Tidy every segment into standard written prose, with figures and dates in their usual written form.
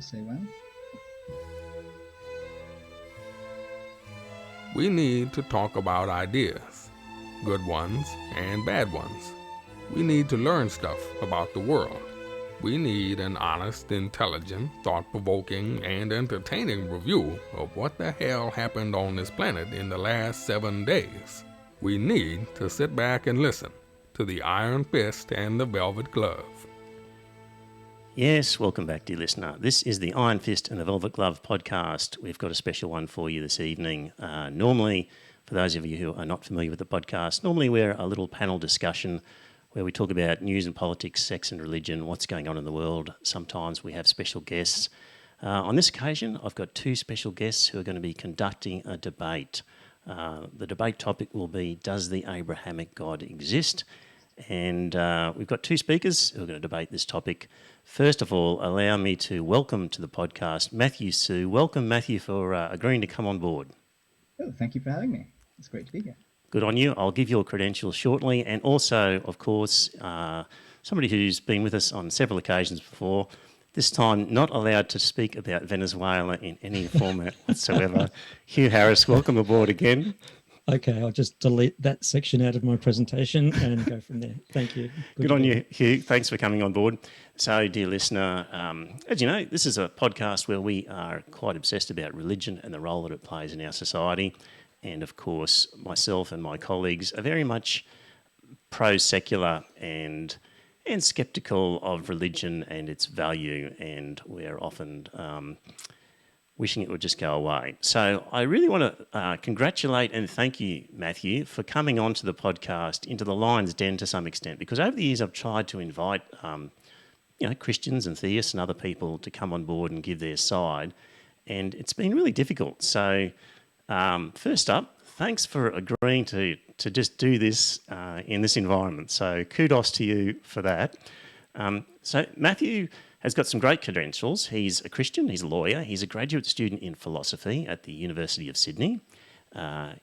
Say when. We need to talk about ideas, good ones and bad ones. We need to learn stuff about the world. We need an honest, intelligent, thought-provoking, and entertaining review of what the hell happened on this planet in the last 7 days. We need to sit back and listen to the Iron Fist and the Velvet Glove. Yes, welcome back, dear listener. This is the Iron Fist and the Velvet Glove podcast. We've got a special one for you this evening. Normally, for those of you who are not familiar with the podcast, normally we're a little panel discussion where we talk about news and politics, sex and religion, what's going on in the world. Sometimes we have special guests. On this occasion, I've got two special guests who are going to be conducting a debate. The debate topic will be, does the Abrahamic God exist? And we've got two speakers who are going to debate this topic. First of all, allow me to welcome to the podcast Matthew Sue. Welcome, Matthew, for agreeing to come on board. Oh, thank you for having me. It's great to be here. Good on you. I'll give your credentials shortly. And also, of course, somebody who's been with us on several occasions before, this time not allowed to speak about Venezuela in any format whatsoever. Hugh Harris, welcome aboard again. Okay, I'll just delete that section out of my presentation and go from there. Thank you. Good on you, Hugh. Thanks for coming on board. So, dear listener, as you know, this is a podcast where we are quite obsessed about religion and the role that it plays in our society. And, of course, myself and my colleagues are very much pro-secular and sceptical of religion and its value, and we're often wishing it would just go away. So I really want to congratulate and thank you, Matthew, for coming onto the podcast, into the lion's den to some extent, because over the years I've tried to invite Christians and theists and other people to come on board and give their side, and it's been really difficult. So first up, thanks for agreeing to just do this in this environment. So kudos to you for that. So Matthew has got some great credentials. He's a Christian, he's a lawyer, he's a graduate student in philosophy at the University of Sydney.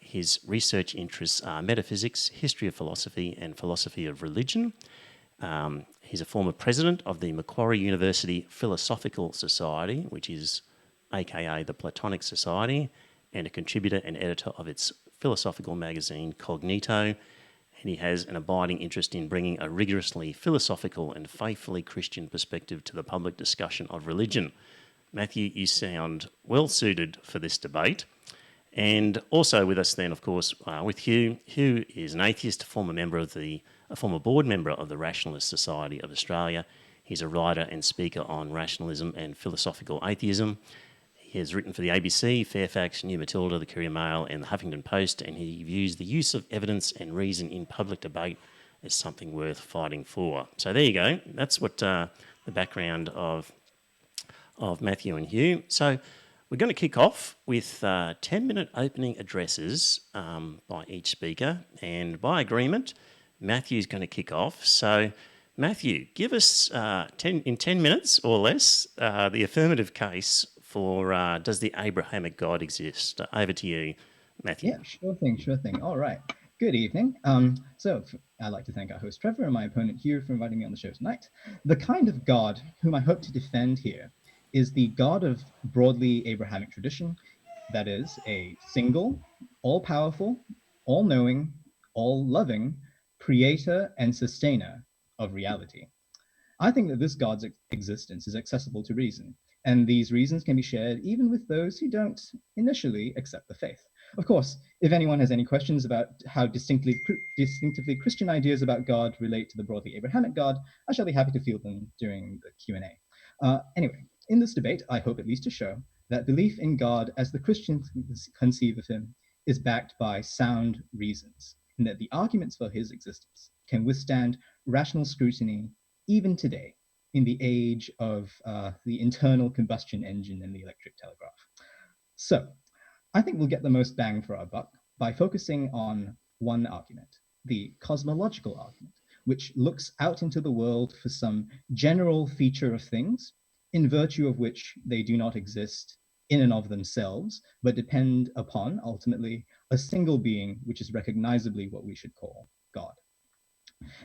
His research interests are metaphysics, history of philosophy, and philosophy of religion. He's a former president of the Macquarie University Philosophical Society, which is aka the Platonic Society, and a contributor and editor of its philosophical magazine Cognito. And he has an abiding interest in bringing a rigorously philosophical and faithfully Christian perspective to the public discussion of religion. Matthew, you sound well suited for this debate. And also with us then, of course, with Hugh. Hugh is an atheist, a former board member of the Rationalist Society of Australia. He's a writer and speaker on rationalism and philosophical atheism. He has written for the ABC, Fairfax, New Matilda, the Courier Mail and the Huffington Post, and he views the use of evidence and reason in public debate as something worth fighting for. So there you go. That's what the background of Matthew and Hugh. So we're going to kick off with 10-minute opening addresses by each speaker, and by agreement, Matthew's going to kick off. So Matthew, give us 10 minutes or less the affirmative case for does the Abrahamic God exist? Over to you, Matthew. Yeah, sure thing. All right. Good evening. So I'd like to thank our host Trevor and my opponent Hugh for inviting me on the show tonight. The kind of God whom I hope to defend here is the God of broadly Abrahamic tradition, that is, a single, all-powerful, all-knowing, all-loving creator and sustainer of reality. I think that this God's existence is accessible to reason, and these reasons can be shared even with those who don't initially accept the faith. Of course, if anyone has any questions about how distinctively Christian ideas about God relate to the broadly Abrahamic God, I shall be happy to field them during the Q&A. Anyway, in this debate, I hope at least to show that belief in God as the Christians conceive of him is backed by sound reasons, and that the arguments for his existence can withstand rational scrutiny even today, in the age of the internal combustion engine and the electric telegraph. So, I think we'll get the most bang for our buck by focusing on one argument, the cosmological argument, which looks out into the world for some general feature of things, in virtue of which they do not exist in and of themselves, but depend upon, ultimately, a single being, which is recognizably what we should call God.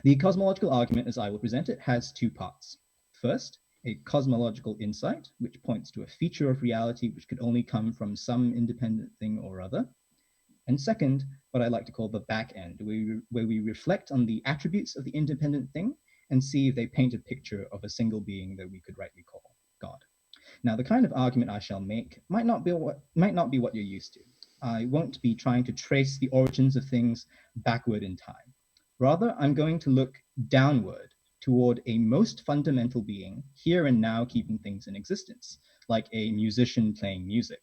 The cosmological argument, as I will present it, has two parts. First, a cosmological insight, which points to a feature of reality which could only come from some independent thing or other. And second, what I like to call the back end, where we reflect on the attributes of the independent thing and see if they paint a picture of a single being that we could rightly call God. Now, the kind of argument I shall make might not be what you're used to. I won't be trying to trace the origins of things backward in time. Rather, I'm going to look downward toward a most fundamental being, here and now keeping things in existence, like a musician playing music.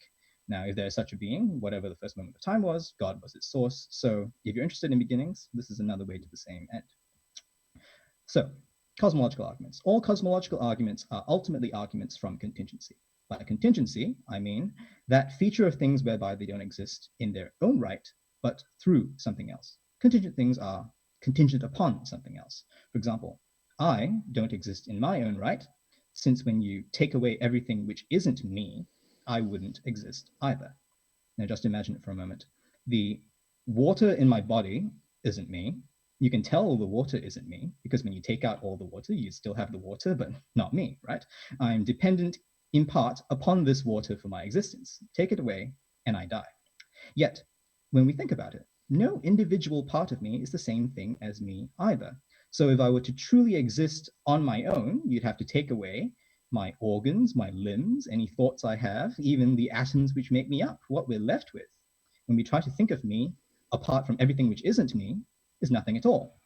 Now, if there's such a being, whatever the first moment of time was, God was its source. So if you're interested in beginnings, this is another way to the same end. So, cosmological arguments. All cosmological arguments are ultimately arguments from contingency. By contingency, I mean that feature of things whereby they don't exist in their own right, but through something else. Contingent things are contingent upon something else. For example, I don't exist in my own right, since when you take away everything which isn't me, I wouldn't exist either. Now just imagine it for a moment. The water in my body isn't me. You can tell the water isn't me because when you take out all the water, you still have the water, but not me, right? I'm dependent in part upon this water for my existence. Take it away and I die. Yet, when we think about it, no individual part of me is the same thing as me either. So if I were to truly exist on my own, you'd have to take away my organs, my limbs, any thoughts I have, even the atoms which make me up. What we're left with when we try to think of me apart from everything which isn't me is nothing at all.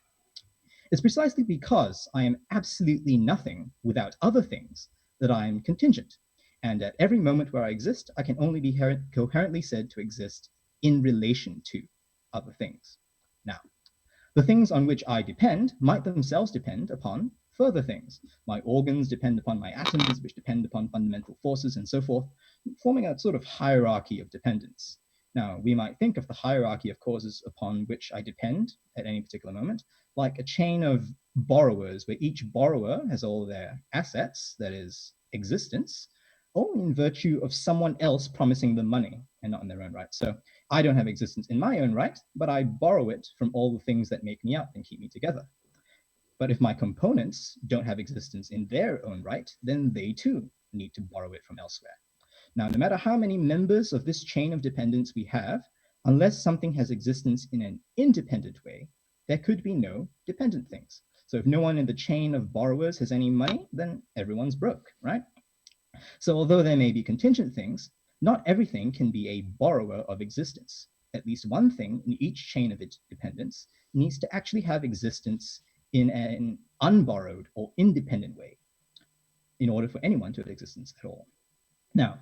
It's precisely because I am absolutely nothing without other things that I am contingent. And at every moment where I exist, I can only be coherently said to exist in relation to other things. Now, the things on which I depend might themselves depend upon further things. My organs depend upon my atoms, which depend upon fundamental forces, and so forth, forming a sort of hierarchy of dependence. Now, we might think of the hierarchy of causes upon which I depend at any particular moment like a chain of borrowers, where each borrower has all their assets, that is, existence, only in virtue of someone else promising them money and not in their own right. So I don't have existence in my own right, but I borrow it from all the things that make me up and keep me together. But if my components don't have existence in their own right, then they too need to borrow it from elsewhere. Now, no matter how many members of this chain of dependence we have, unless something has existence in an independent way, there could be no dependent things. So if no one in the chain of borrowers has any money, then everyone's broke, right? So although there may be contingent things, not everything can be a borrower of existence. At least one thing in each chain of its dependence needs to actually have existence in an unborrowed or independent way in order for anyone to have existence at all. Now,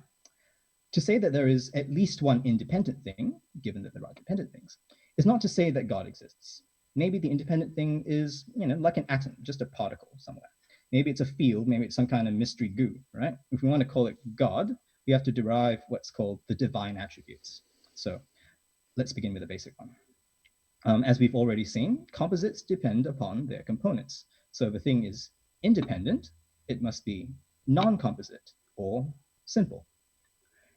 to say that there is at least one independent thing, given that there are dependent things, is not to say that God exists. Maybe the independent thing is, like an atom, just a particle somewhere. Maybe it's a field, maybe it's some kind of mystery goo, right? If we want to call it God, we have to derive what's called the divine attributes. So let's begin with a basic one. As we've already seen, composites depend upon their components. So if a thing is independent, it must be non-composite or simple.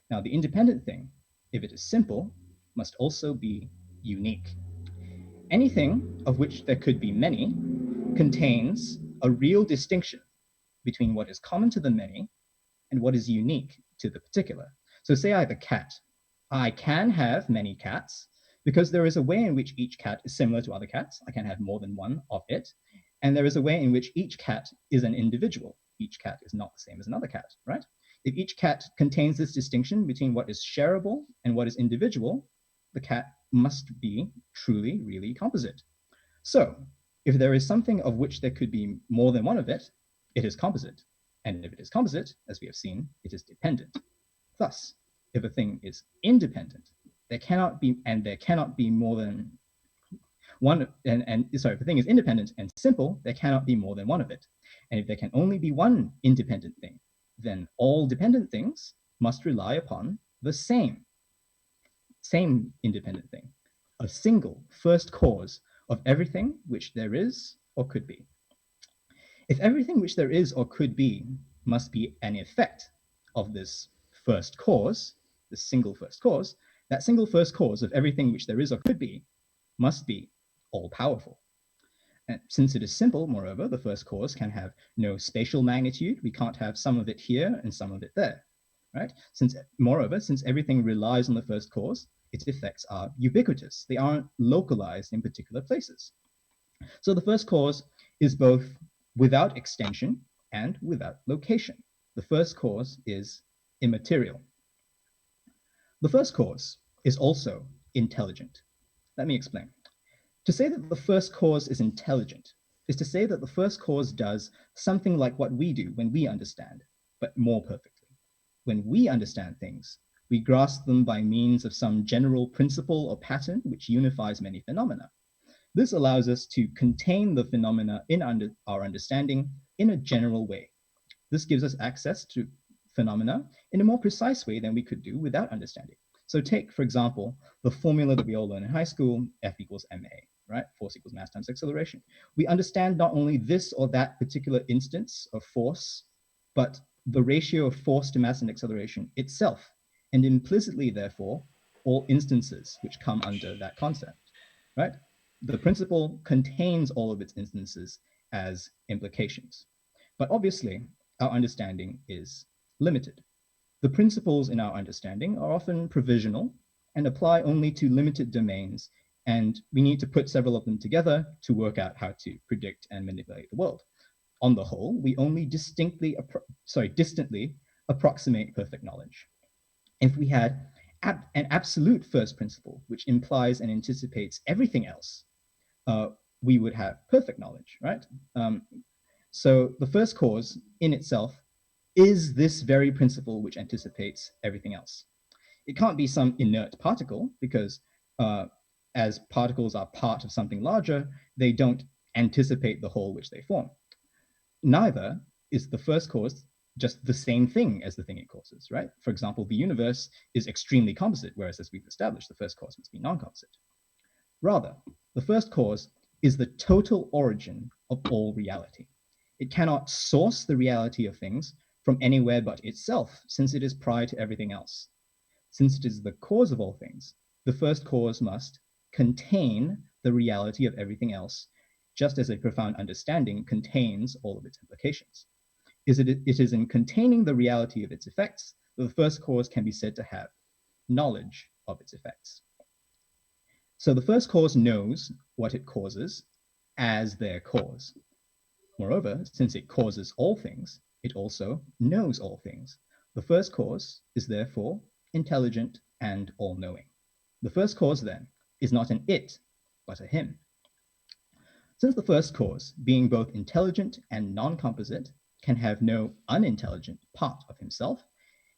Now, the independent thing, if it is simple, must also be unique. Anything of which there could be many contains a real distinction between what is common to the many and what is unique to the particular. So say I have a cat. I can have many cats because there is a way in which each cat is similar to other cats. I can have more than one of it. And there is a way in which each cat is an individual. Each cat is not the same as another cat, right? If each cat contains this distinction between what is shareable and what is individual, the cat must be truly, really composite. So, if there is something of which there could be more than one of it, it is composite. And if it is composite, as we have seen, it is dependent. Thus, if a thing is independent, there cannot be more than one, sorry, if a thing is independent and simple, there cannot be more than one of it. And if there can only be one independent thing, then all dependent things must rely upon the same independent thing, a single first cause of everything which there is or could be. If everything which there is or could be must be an effect of this first cause, this single first cause, that single first cause of everything which there is or could be must be all powerful. And since it is simple, moreover, the first cause can have no spatial magnitude. We can't have some of it here and some of it there, right? Moreover, since everything relies on the first cause, its effects are ubiquitous. They aren't localized in particular places. So the first cause is both without extension and without location. The first cause is immaterial. The first cause is also intelligent. Let me explain. To say that the first cause is intelligent is to say that the first cause does something like what we do when we understand, but more perfectly. When we understand things, we grasp them by means of some general principle or pattern which unifies many phenomena. This allows us to contain the phenomena in our understanding in a general way. This gives us access to phenomena in a more precise way than we could do without understanding. So take, for example, the formula that we all learn in high school, F equals ma, right? Force equals mass times acceleration. We understand not only this or that particular instance of force, but the ratio of force to mass and acceleration itself, and implicitly, therefore, all instances which come under that concept, right? The principle contains all of its instances as implications. But obviously, our understanding is limited. The principles in our understanding are often provisional and apply only to limited domains, and we need to put several of them together to work out how to predict and manipulate the world. On the whole, we only distantly approximate perfect knowledge. If we had an absolute first principle, which implies and anticipates everything else, we would have perfect knowledge, right? So the first cause in itself is this very principle which anticipates everything else. It can't be some inert particle because as particles are part of something larger, they don't anticipate the whole which they form. Neither is the first cause just the same thing as the thing it causes, right? For example, the universe is extremely composite, whereas as we've established, the first cause must be non-composite. Rather, the first cause is the total origin of all reality. It cannot source the reality of things from anywhere but itself, since it is prior to everything else. Since it is the cause of all things, the first cause must contain the reality of everything else, just as a profound understanding contains all of its implications. It is in containing the reality of its effects that the first cause can be said to have knowledge of its effects. So the first cause knows what it causes as their cause. Moreover, since it causes all things, it also knows all things. The first cause is therefore intelligent and all-knowing. The first cause, then, is not an it, but a him. Since the first cause, being both intelligent and non-composite, can have no unintelligent part of himself,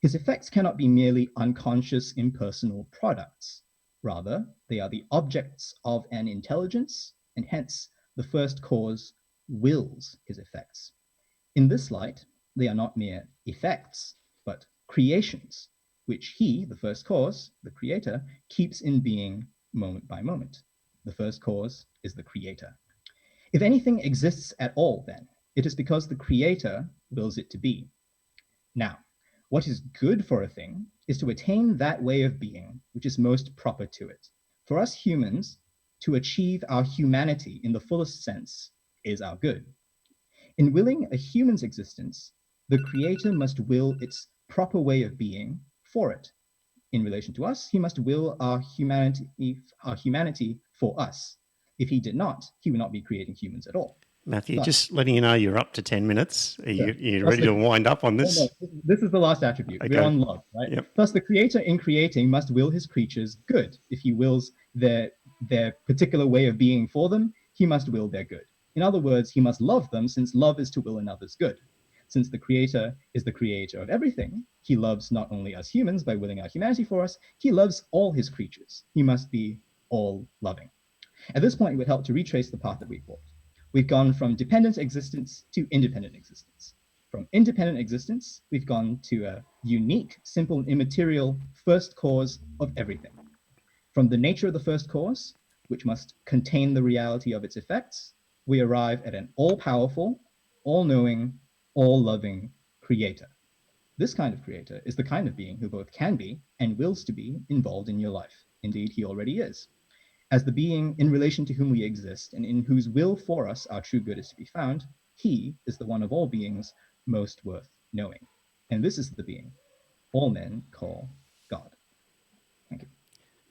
his effects cannot be merely unconscious impersonal products. Rather, they are the objects of an intelligence, and hence the first cause wills his effects. In this light, they are not mere effects, but creations, which he, the first cause, the creator, keeps in being moment by moment. The first cause is the creator. If anything exists at all, then, it is because the creator wills it to be. Now, what is good for a thing is to attain that way of being which is most proper to it. For us humans, to achieve our humanity in the fullest sense is our good. In willing a human's existence, the creator must will its proper way of being for it. In relation to us, he must will our humanity for us. If he did not, he would not be creating humans at all. Matthew, Thus, just letting you know you're up to 10 minutes. Are sure. you Thus ready to wind up on oh no, this? this is the last attribute. We're Okay. on love, right? Yep. Thus, the creator in creating must will his creatures good. If he wills their particular way of being for them, he must will their good. In other words, he must love them, since love is to will another's good. Since the creator is the creator of everything, he loves not only us humans by willing our humanity for us, he loves all his creatures. He must be all loving. At this point, it would help to retrace the path that we've walked. We've gone from dependent existence to independent existence. From independent existence, we've gone to a unique, simple, and immaterial first cause of everything. From the nature of the first cause, which must contain the reality of its effects, we arrive at an all-powerful, all-knowing, all-loving creator. This kind of creator is the kind of being who both can be and wills to be involved in your life. Indeed, he already is. As the being in relation to whom we exist, and in whose will for us our true good is to be found, he is the one of all beings most worth knowing. And this is the being all men call God. Thank you.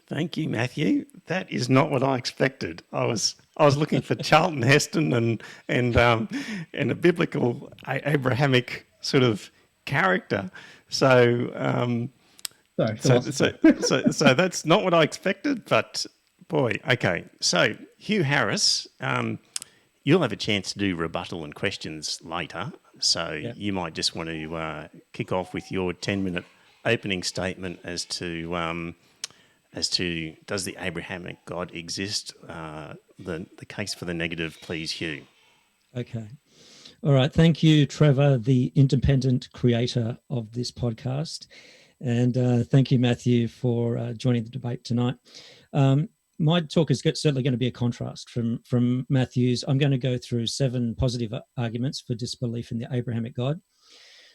Thank you, Matthew. That is not what I expected. I was looking for Charlton Heston and a biblical Abrahamic sort of character. So Sorry, so philosopher. so that's not what I expected. But boy, okay. So Hugh Harris, you'll have a chance to do rebuttal and questions later. So Yeah. you might just want to kick off with your 10-minute opening statement as to does the Abrahamic God exist? The case for the negative, please, Hugh. Okay. All right. Thank you, Trevor, the independent creator of this podcast. And thank you, Matthew, for joining the debate tonight. My talk is certainly going to be a contrast from Matthew's. I'm going to go through 7 positive arguments for disbelief in the Abrahamic God.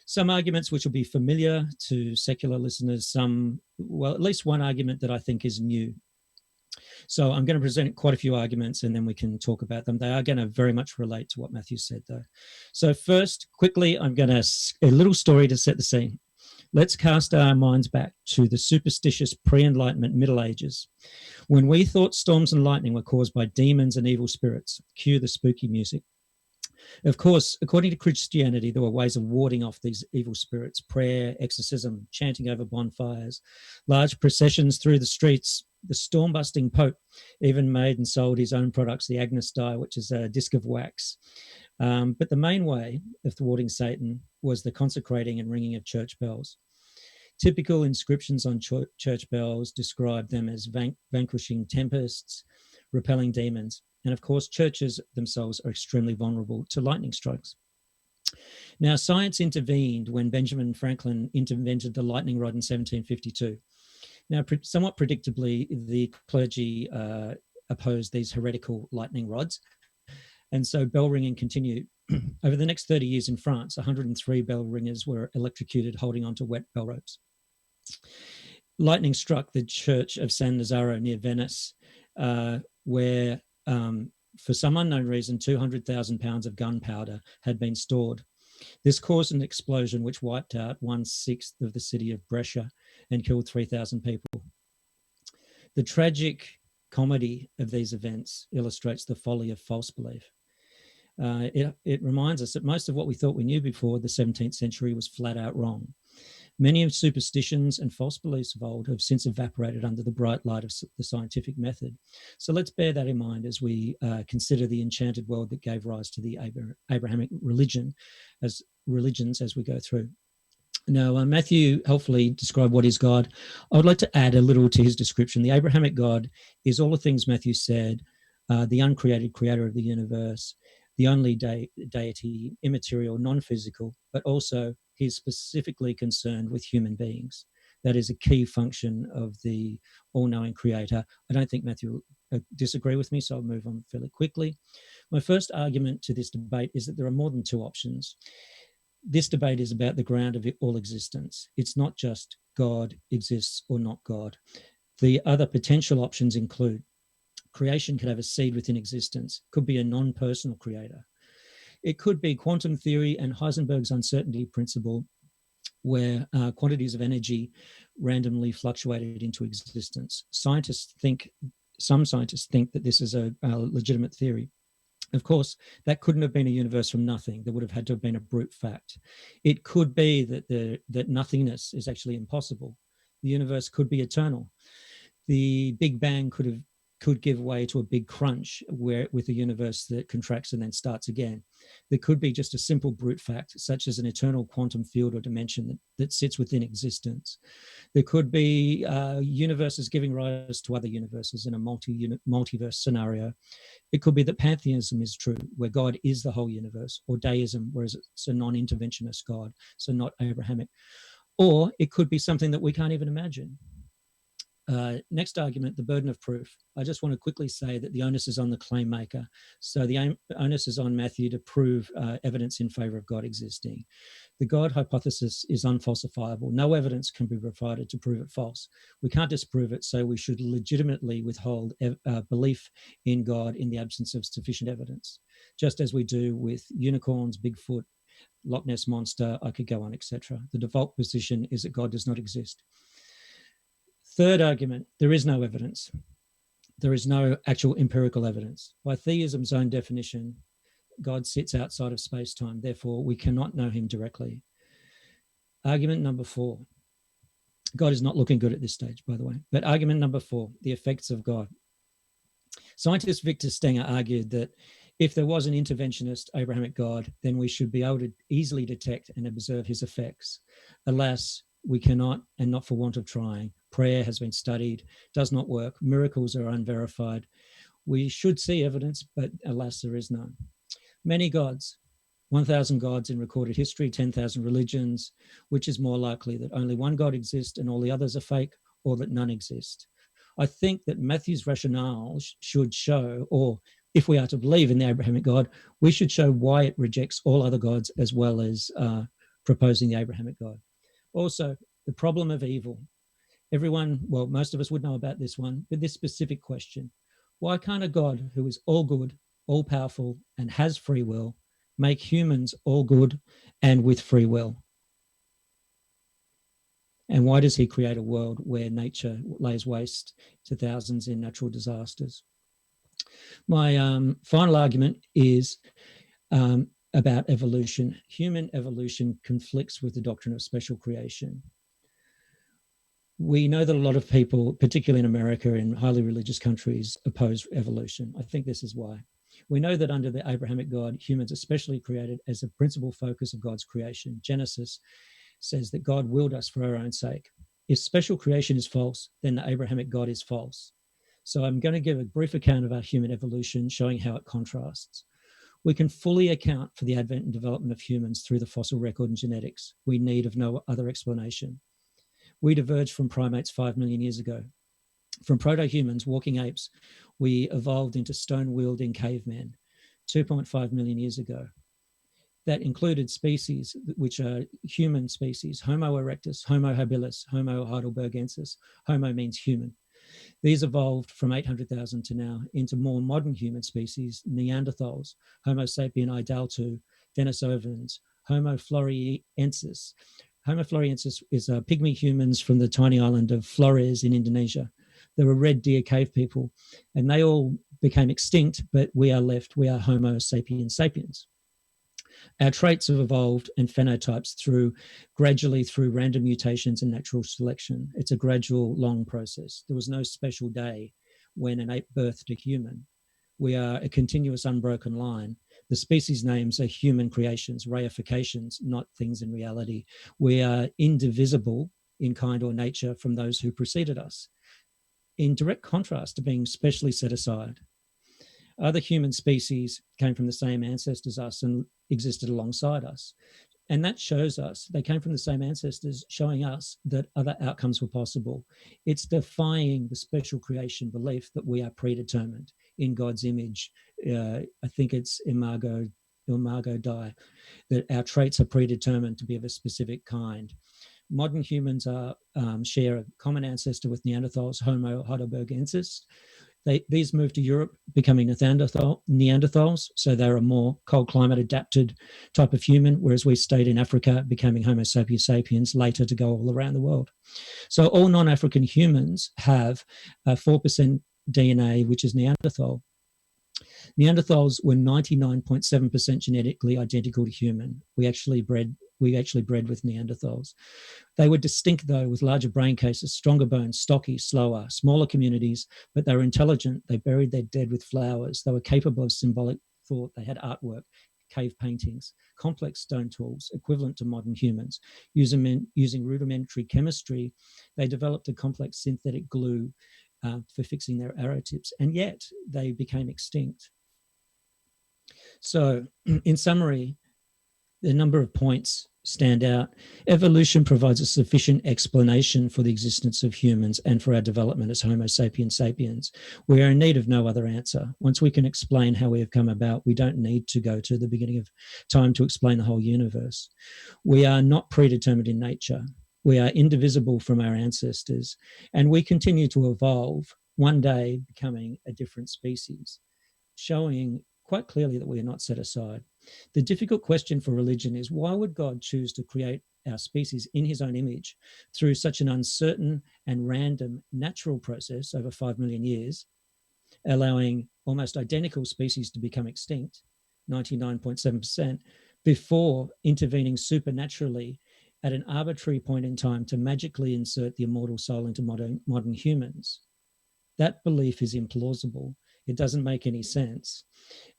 Some arguments which will be familiar to secular listeners, at least one argument that I think is new. So I'm going to present quite a few arguments and then we can talk about them. They are going to very much relate to what Matthew said, though. So first, quickly, I'm going to a little story to set the scene. Let's cast our minds back to the superstitious pre-Enlightenment Middle Ages, when we thought storms and lightning were caused by demons and evil spirits. Cue the spooky music. Of course, according to Christianity, there were ways of warding off these evil spirits: prayer, exorcism, chanting over bonfires, large processions through the streets. The storm-busting Pope even made and sold his own products, the Agnus dye, which is a disc of wax. But the main way of thwarting Satan was the consecrating and ringing of church bells. Typical inscriptions on church bells describe them as vanquishing tempests, repelling demons. And of course, churches themselves are extremely vulnerable to lightning strikes. Now, science intervened when Benjamin Franklin invented the lightning rod in 1752. Now, somewhat predictably, the clergy opposed these heretical lightning rods. And so bell ringing continued. Over the next 30 years in France, 103 bell ringers were electrocuted holding onto wet bell ropes. Lightning struck the church of San Nazaro near Venice, where for some unknown reason, 200,000 pounds of gunpowder had been stored. This caused an explosion which wiped out 1/6 of the city of Brescia and killed 3,000 people. The tragic comedy of these events illustrates the folly of false belief. It reminds us that most of what we thought we knew before the 17th century was flat out wrong. Many of superstitions and false beliefs of old have since evaporated under the bright light of the scientific method. So let's bear that in mind as we consider the enchanted world that gave rise to the Abrahamic religions as we go through. Now, Matthew helpfully described what is God. I would like to add a little to his description. The Abrahamic God is all the things Matthew said, the uncreated creator of the universe, the only deity, immaterial, non-physical, but also he's specifically concerned with human beings. That is a key function of the all-knowing creator. I don't think Matthew will disagree with me, so I'll move on fairly quickly. My first argument to this debate is that there are more than 2 options. This debate is about the ground of all existence. It's not just God exists or not God. The other potential options include creation could have a seed within existence, could be a non-personal creator. It could be quantum theory and Heisenberg's uncertainty principle, where quantities of energy randomly fluctuated into existence. Some scientists think that this is a legitimate theory. Of course, that couldn't have been a universe from nothing. There would have had to have been a brute fact. It could be that nothingness is actually impossible. The universe could be eternal. The Big Bang could give way to a big crunch with a universe that contracts and then starts again. There could be just a simple brute fact, such as an eternal quantum field or dimension that sits within existence. There could be universes giving rise to other universes in a multiverse scenario. It could be that pantheism is true, where God is the whole universe, or deism, whereas it's a non-interventionist God, so not Abrahamic. Or it could be something that we can't even imagine. Next argument, the burden of proof. I just want to quickly say that the onus is on the claim maker. So the onus is on Matthew to prove evidence in favour of God existing. The God hypothesis is unfalsifiable. No evidence can be provided to prove it false. We can't disprove it, so we should legitimately withhold belief in God in the absence of sufficient evidence, just as we do with unicorns, Bigfoot, Loch Ness Monster, I could go on, etc. The default position is that God does not exist. Third argument, there is no evidence. There is no actual empirical evidence. By theism's own definition, God sits outside of space-time. Therefore, we cannot know him directly. Argument number 4. God is not looking good at this stage, by the way. But argument number 4, the effects of God. Scientist Victor Stenger argued that if there was an interventionist Abrahamic God, then we should be able to easily detect and observe his effects. Alas, we cannot, and not for want of trying. Prayer has been studied, does not work. Miracles are unverified. We should see evidence, but alas, there is none. Many gods, 1,000 gods in recorded history, 10,000 religions. Which is more likely, that only one God exists and all the others are fake, or that none exist? I think that Matthew's rationale should show, or if we are to believe in the Abrahamic God, we should show why it rejects all other gods as well as proposing the Abrahamic God. Also, the problem of evil. Everyone, well, most of us would know about this one, but this specific question: why can't a God who is all good, all powerful, and has free will make humans all good and with free will? And why does he create a world where nature lays waste to thousands in natural disasters? My final argument is about evolution. Human evolution conflicts with the doctrine of special creation. We know that a lot of people, particularly in America, in highly religious countries, oppose evolution. I think this is why. We know that under the Abrahamic God, humans are specially created as a principal focus of God's creation. Genesis says that God willed us for our own sake. If special creation is false, then the Abrahamic God is false. So I'm going to give a brief account of our human evolution, showing how it contrasts. We can fully account for the advent and development of humans through the fossil record and genetics. We need of no other explanation. We diverged from primates 5 million years ago. From proto-humans, walking apes, we evolved into stone-wielding cavemen 2.5 million years ago. That included species which are human species: Homo erectus, Homo habilis, Homo heidelbergensis. Homo means human. These evolved from 800,000 to now into more modern human species: Neanderthals, Homo sapien idaltu, Denisovans, Homo floresiensis. Homo floresiensis is pygmy humans from the tiny island of Flores in Indonesia. They were red deer cave people, and they all became extinct, but we are left. We are Homo sapiens sapiens. Our traits have evolved and phenotypes gradually through random mutations and natural selection. It's a gradual, long process. There was no special day when an ape birthed a human. We are a continuous, unbroken line. The species names are human creations, reifications, not things in reality. We are indivisible in kind or nature from those who preceded us, in direct contrast to being specially set aside. Other human species came from the same ancestors as us and existed alongside us. And that shows us they came from the same ancestors, showing us that other outcomes were possible. It's defying the special creation belief that we are predetermined in God's image. I think it's Imago Dei, that our traits are predetermined to be of a specific kind. Modern humans share a common ancestor with Neanderthals, Homo heidelbergensis. These moved to Europe, becoming Neanderthals, so they're a more cold climate adapted type of human, whereas we stayed in Africa, becoming Homo sapiens sapiens, later to go all around the world. So all non-African humans have 4% DNA, which is Neanderthal. Neanderthals were 99.7% genetically identical to human. We actually bred with Neanderthals. They were distinct, though, with larger brain cases, stronger bones, stocky, slower, smaller communities, but they were intelligent. They buried their dead with flowers. They were capable of symbolic thought. They had artwork, cave paintings, complex stone tools, equivalent to modern humans. Using rudimentary chemistry, they developed a complex synthetic glue for fixing their arrow tips, and yet they became extinct. So, in summary, the number of points stand out. Evolution provides a sufficient explanation for the existence of humans and for our development as Homo sapiens sapiens. We are in need of no other answer. Once we can explain how we have come about, we don't need to go to the beginning of time to explain the whole universe. We are not predetermined in nature. We are indivisible from our ancestors, and we continue to evolve, one day becoming a different species, showing quite clearly that we are not set aside. The difficult question for religion is, why would God choose to create our species in his own image through such an uncertain and random natural process over 5 million years, allowing almost identical species to become extinct, 99.7%, before intervening supernaturally at an arbitrary point in time to magically insert the immortal soul into modern humans? That belief is implausible. It doesn't make any sense.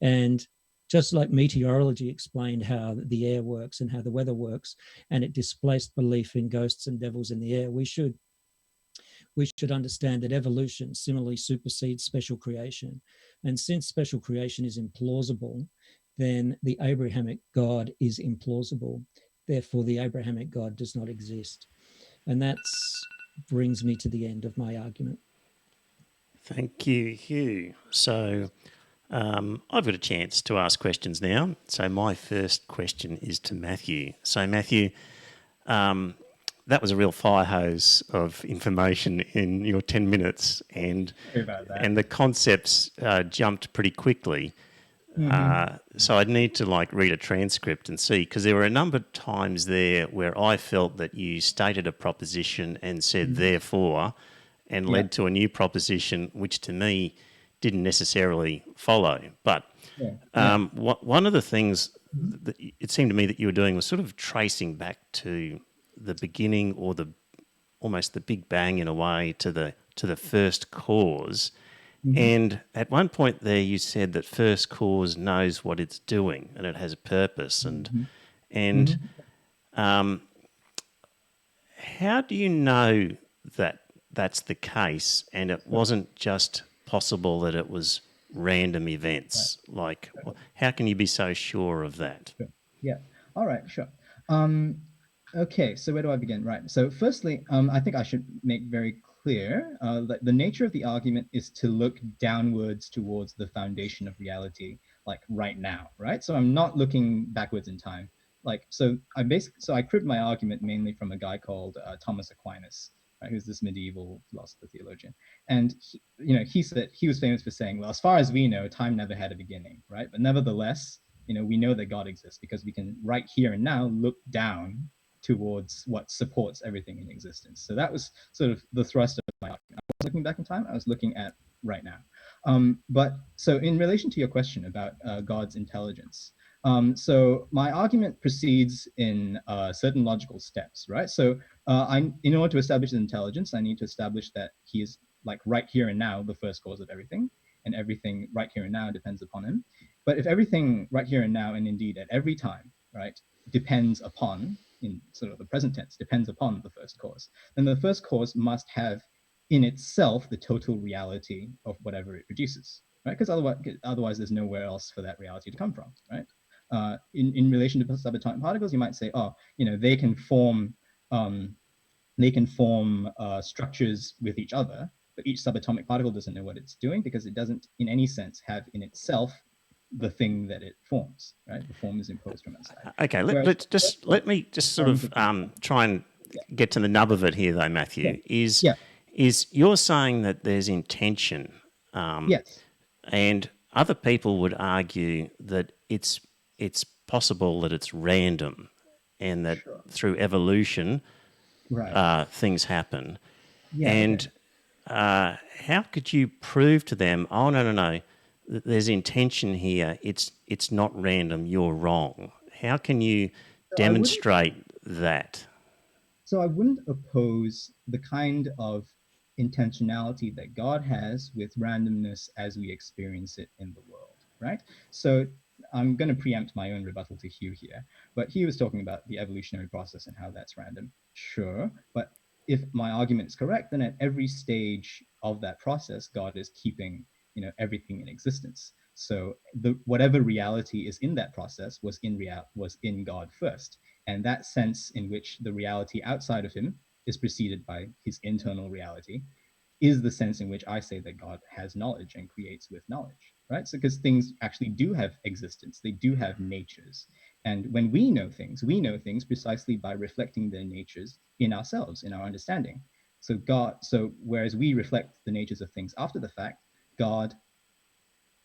And just like meteorology explained how the air works and how the weather works, and it displaced belief in ghosts and devils in the air, we should understand that evolution similarly supersedes special creation. And since special creation is implausible, then the Abrahamic God is implausible. Therefore, the Abrahamic God does not exist. And that brings me to the end of my argument. Thank you, Hugh. So I've got a chance to ask questions now. So my first question is to Matthew. So Matthew, that was a real fire hose of information in your 10 minutes, and the concepts jumped pretty quickly. So I'd need to read a transcript and see, because there were a number of times there where I felt that you stated a proposition and said therefore, and led to a new proposition, which to me didn't necessarily follow. But one of the things that it seemed to me that you were doing was sort of tracing back to the beginning, or almost the Big Bang in a way, to the first cause. And at one point there, you said that first cause knows what it's doing and it has a purpose. And how do you know that that's the case, and it wasn't just possible that it was random events? How can you be so sure of that? Sure. Yeah. All right. Sure. Okay. So where do I begin? Right. So firstly, I think I should make very clear that the nature of the argument is to look downwards towards the foundation of reality, like right now. Right. So I'm not looking backwards in time. I cribbed my argument mainly from a guy called Thomas Aquinas, right, who's this medieval philosopher theologian. And he said, he was famous for saying, well, as far as we know, time never had a beginning, right? But nevertheless, we know that God exists because we can right here and now look down towards what supports everything in existence. So that was sort of the thrust of my argument. I was looking back in time, I was looking at right now. But so in relation to your question about God's intelligence, so my argument proceeds in certain logical steps, right? So in order to establish his intelligence, I need to establish that he is right here and now the first cause of everything, and everything right here and now depends upon him. But if everything right here and now, and indeed at every time, right, depends upon, in sort of the present tense, depends upon the first cause, then the first cause must have in itself the total reality of whatever it produces, right? Because otherwise there's nowhere else for that reality to come from, right? In relation to subatomic particles, you might say, they can form structures with each other, but each subatomic particle doesn't know what it's doing because it doesn't, in any sense, have in itself the thing that it forms. Right, the form is imposed from outside. Okay, let me just sort of try and get to the nub of it here, though, Matthew. Is you're saying that there's intention? Yes. And other people would argue that it's possible that it's random, and that through evolution, things happen. Yeah, and how could you prove to them, oh, no, there's intention here, it's not random, you're wrong? How can you demonstrate that? So I wouldn't oppose the kind of intentionality that God has with randomness as we experience it in the world, right? So I'm going to preempt my own rebuttal to Hugh here, but he was talking about the evolutionary process and how that's random. Sure, but if my argument is correct, then at every stage of that process, God is keeping, everything in existence. So whatever reality is in that process was in God first. And that sense in which the reality outside of him is preceded by his internal reality is the sense in which I say that God has knowledge and creates with knowledge, right? So, because things actually do have existence, they do have natures. And when we know things precisely by reflecting their natures in ourselves, in our understanding. So whereas we reflect the natures of things after the fact, God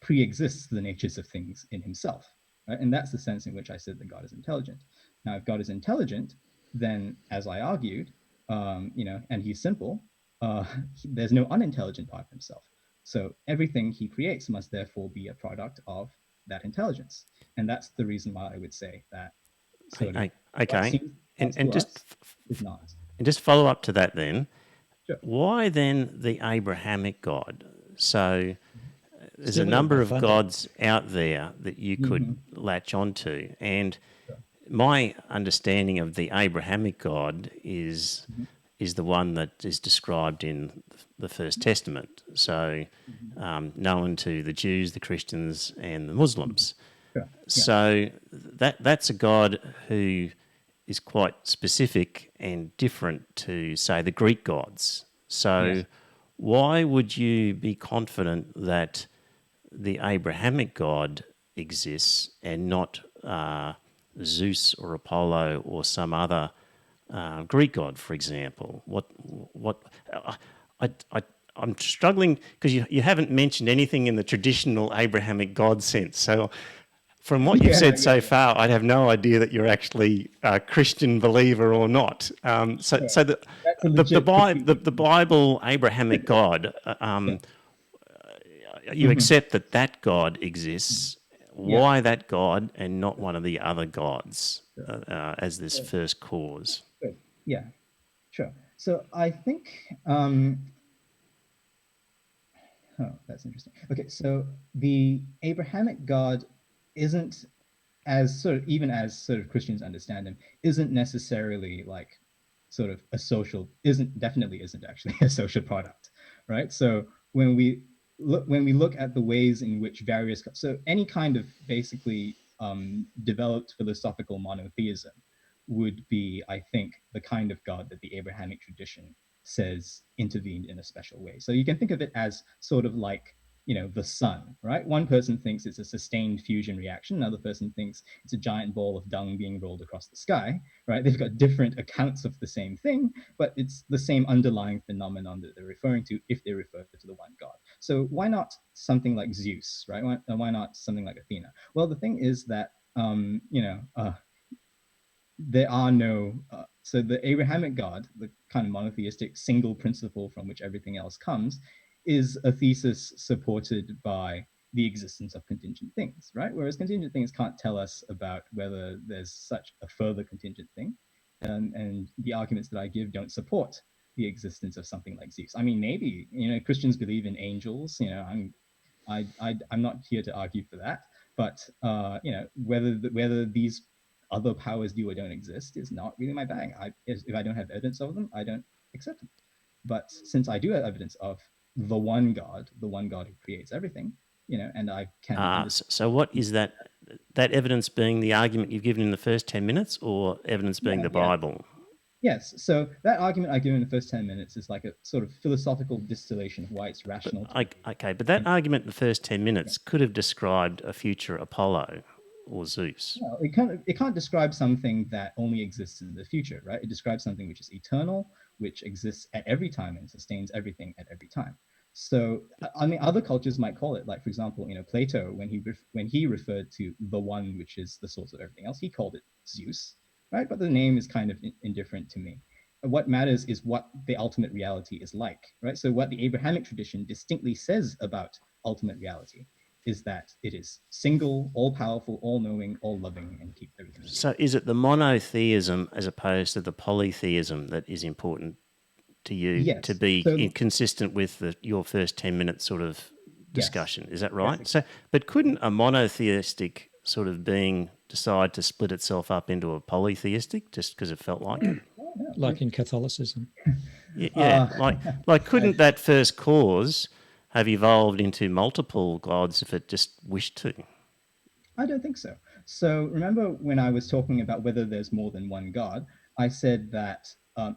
pre-exists the natures of things in himself, right? And that's the sense in which I said that God is intelligent. Now, if God is intelligent, then, as I argued, and he's simple, there's no unintelligent part of himself. So everything he creates must therefore be a product of that intelligence, and that's the reason why I would say that sort of what Okay, seems and to us is not. and just follow up to that then. Sure. Why then the Abrahamic God? So there's a Still in number the of Bible. gods out there that you could Mm-hmm. latch onto, and Sure. my understanding of the Abrahamic God Mm-hmm. is the one that is described in the First Testament. So Mm-hmm. known to the Jews, the Christians, and the Mm-hmm. Muslims. Sure. Yeah. So that's a God who is quite specific and different to, say, the Greek gods. So Yes. why would you be confident that the Abrahamic God exists and not Zeus or Apollo or some other Greek god, for example? I, I, I'm struggling because you haven't mentioned anything in the traditional Abrahamic God sense. So, from what you've Yeah. said Yeah. so far, I'd have no idea that you're actually a Christian believer or not. Sure. So That's a legit critique. the Bible Abrahamic God, Sure. you Mm-hmm. accept that that God exists. Yeah. Why that God and not one of the other gods Sure. as this Sure. first cause? Good. Yeah. Sure. So I think, oh, that's interesting. Okay, so the Abrahamic God isn't as sort of even as sort of Christians understand him, isn't necessarily like sort of a social, isn't definitely isn't actually a social product, right? So when we look at the ways in which various so any kind of basically developed philosophical monotheism would be, I think, the kind of God that the Abrahamic tradition says intervened in a special way. So you can think of it as sort of like, the sun, right? One person thinks it's a sustained fusion reaction, another person thinks it's a giant ball of dung being rolled across the sky, right? They've got different accounts of the same thing, but it's the same underlying phenomenon that they're referring to if they refer to the one God. So why not something like Zeus, right? Why not something like Athena? Well, the thing is that there are no so the Abrahamic God, the kind of monotheistic single principle from which everything else comes, is a thesis supported by the existence of contingent things, right? Whereas contingent things can't tell us about whether there's such a further contingent thing, and the arguments that I give don't support the existence of something like Zeus. I mean, maybe Christians believe in angels. I'm not here to argue for that, but whether these other powers do or don't exist is not really my bag. If I don't have evidence of them, I don't accept them. But since I do have evidence of the one God who creates everything, and I can understand. So what is that? That evidence being the argument you've given in the first 10 minutes, or evidence being Yeah, the yeah. Bible? Yes. So that argument I give in the first 10 minutes is like a sort of philosophical distillation of why it's rational to believe. Okay, but that in- argument in the first 10 yeah. minutes could have described a future Apollo or Zeus. Well, it can't describe something that only exists in the future, right? It describes something which is eternal, which exists at every time and sustains everything at every time. So, I mean, other cultures might call it, like for example, Plato, when he referred to the one which is the source of everything else, he called it Zeus, right? But the name is kind of indifferent to me. What matters is what the ultimate reality is like, right? So, what the Abrahamic tradition distinctly says about ultimate reality is that it is single, all powerful, all knowing, all loving, and keep everything in view. So is it the monotheism as opposed to the polytheism that is important to you to Yes. be So consistent with your first 10 minute sort of yes, discussion? Is that yes, right? So, exactly. but couldn't a monotheistic sort of being decide to split itself up into a polytheistic just because it felt like it? Oh, no, Like in Catholicism. Yeah, like I, couldn't that first cause have evolved into multiple gods if it just wished to? I don't think so. So remember when I was talking about whether there's more than one God, I said that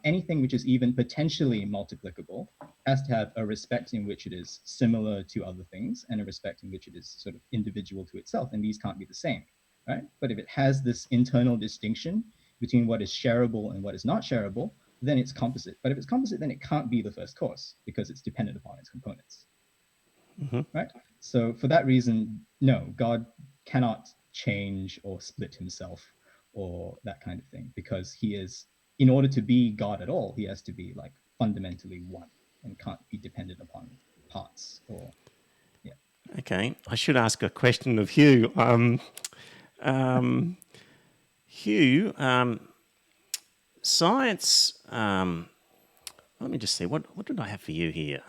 anything which is even potentially multiplicable has to have a respect in which it is similar to other things and a respect in which it is sort of individual to itself, and these can't be the same, right? But if it has this internal distinction between what is shareable and what is not shareable, then it's composite. But if it's composite, then it can't be the first cause because it's dependent upon its components, right? So for that reason, no, God cannot change or split himself or that kind of thing because he is, in order to be God at all, he has to be like fundamentally one and can't be dependent upon parts or yeah. Okay, I should ask a question of Hugh. Hugh, science. Let me just see. What did I have for you here?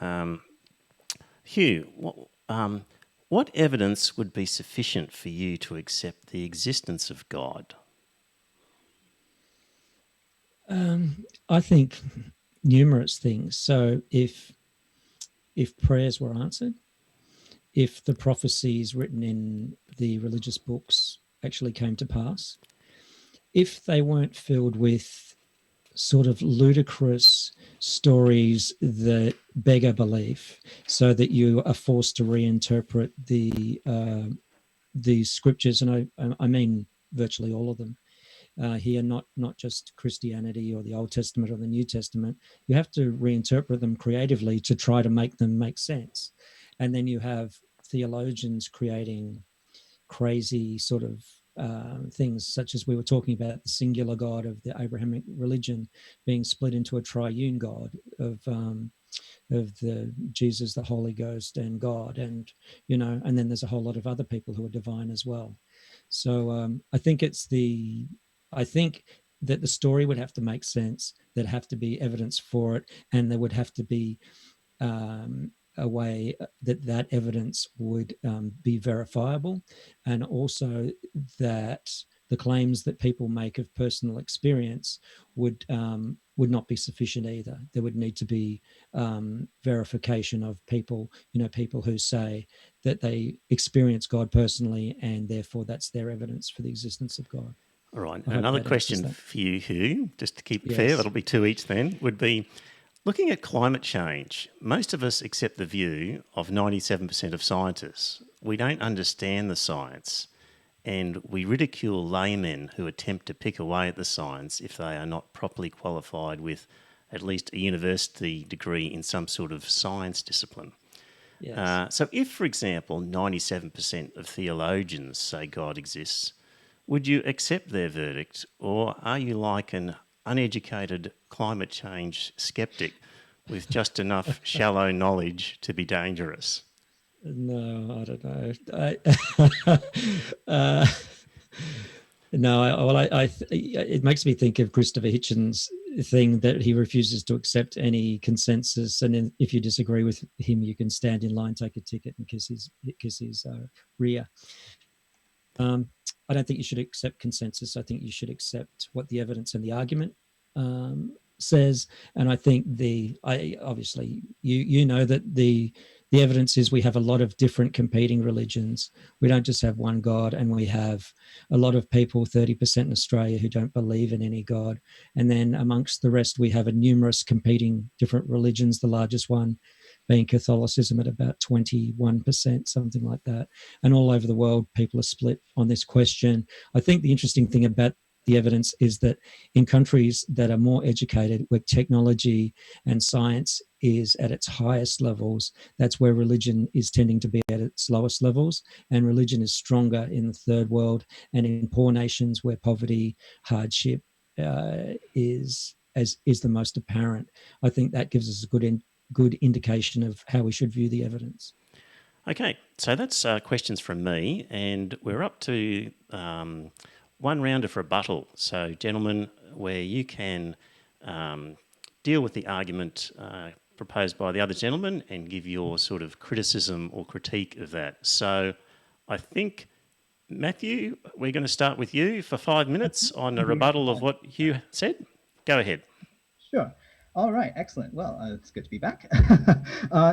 Hugh, what evidence would be sufficient for you to accept the existence of God? I think numerous things. So if prayers were answered, if the prophecies written in the religious books actually came to pass, if they weren't filled with sort of ludicrous stories that beg a belief, so that you are forced to reinterpret the scriptures, and I mean virtually all of them. Here, not just Christianity or the Old Testament or the New Testament. You have to reinterpret them creatively to try to make them make sense. And then you have theologians creating crazy sort of things, such as we were talking about the singular God of the Abrahamic religion being split into a triune God of the Jesus, the Holy Ghost, and God, and and then there's a whole lot of other people who are divine as well. So I think that the story would have to make sense. There'd have to be evidence for it, and there would have to be a way that evidence would be verifiable, and also that the claims that people make of personal experience would not be sufficient either. There would need to be verification of people, people who say that they experience God personally, and therefore that's their evidence for the existence of God. All right. I hope Another that answers question that. for you, Hugh, just to keep it fair, Yes. that'll be two each then, would be looking at climate change. Most of us accept the view of 97% of scientists. We don't understand the science, and we ridicule laymen who attempt to pick away at the science if they are not properly qualified with at least a university degree in some sort of science discipline. Yes. So, if, for example, 97% of theologians say God exists, would you accept their verdict, or are you like an uneducated climate change skeptic with just enough shallow knowledge to be dangerous? No, I don't know. No, it makes me think of Christopher Hitchens' thing that he refuses to accept any consensus, and then if you disagree with him, you can stand in line, take a ticket, and kiss his rear. I don't think you should accept consensus. I think you should accept what the evidence and the argument says. And I think obviously you know that the evidence is we have a lot of different competing religions. We don't just have one God, and we have a lot of people, 30% in Australia, who don't believe in any God. And then amongst the rest, we have a numerous competing different religions, the largest one being Catholicism at about 21%, something like that. And all over the world, people are split on this question. I think the interesting thing about the evidence is that in countries that are more educated, where technology and science is at its highest levels, that's where religion is tending to be at its lowest levels. And religion is stronger in the third world and in poor nations where poverty, hardship is the most apparent. I think that gives us a good indication of how we should view the evidence. Okay, so that's questions from me, and we're up to one round of rebuttal. So, gentlemen, where you can deal with the argument proposed by the other gentleman and give your sort of criticism or critique of that. So, I think, Matthew, we're going to start with you for 5 minutes on a rebuttal of what Hugh said. Go ahead. Sure. All right, excellent. Well, it's good to be back.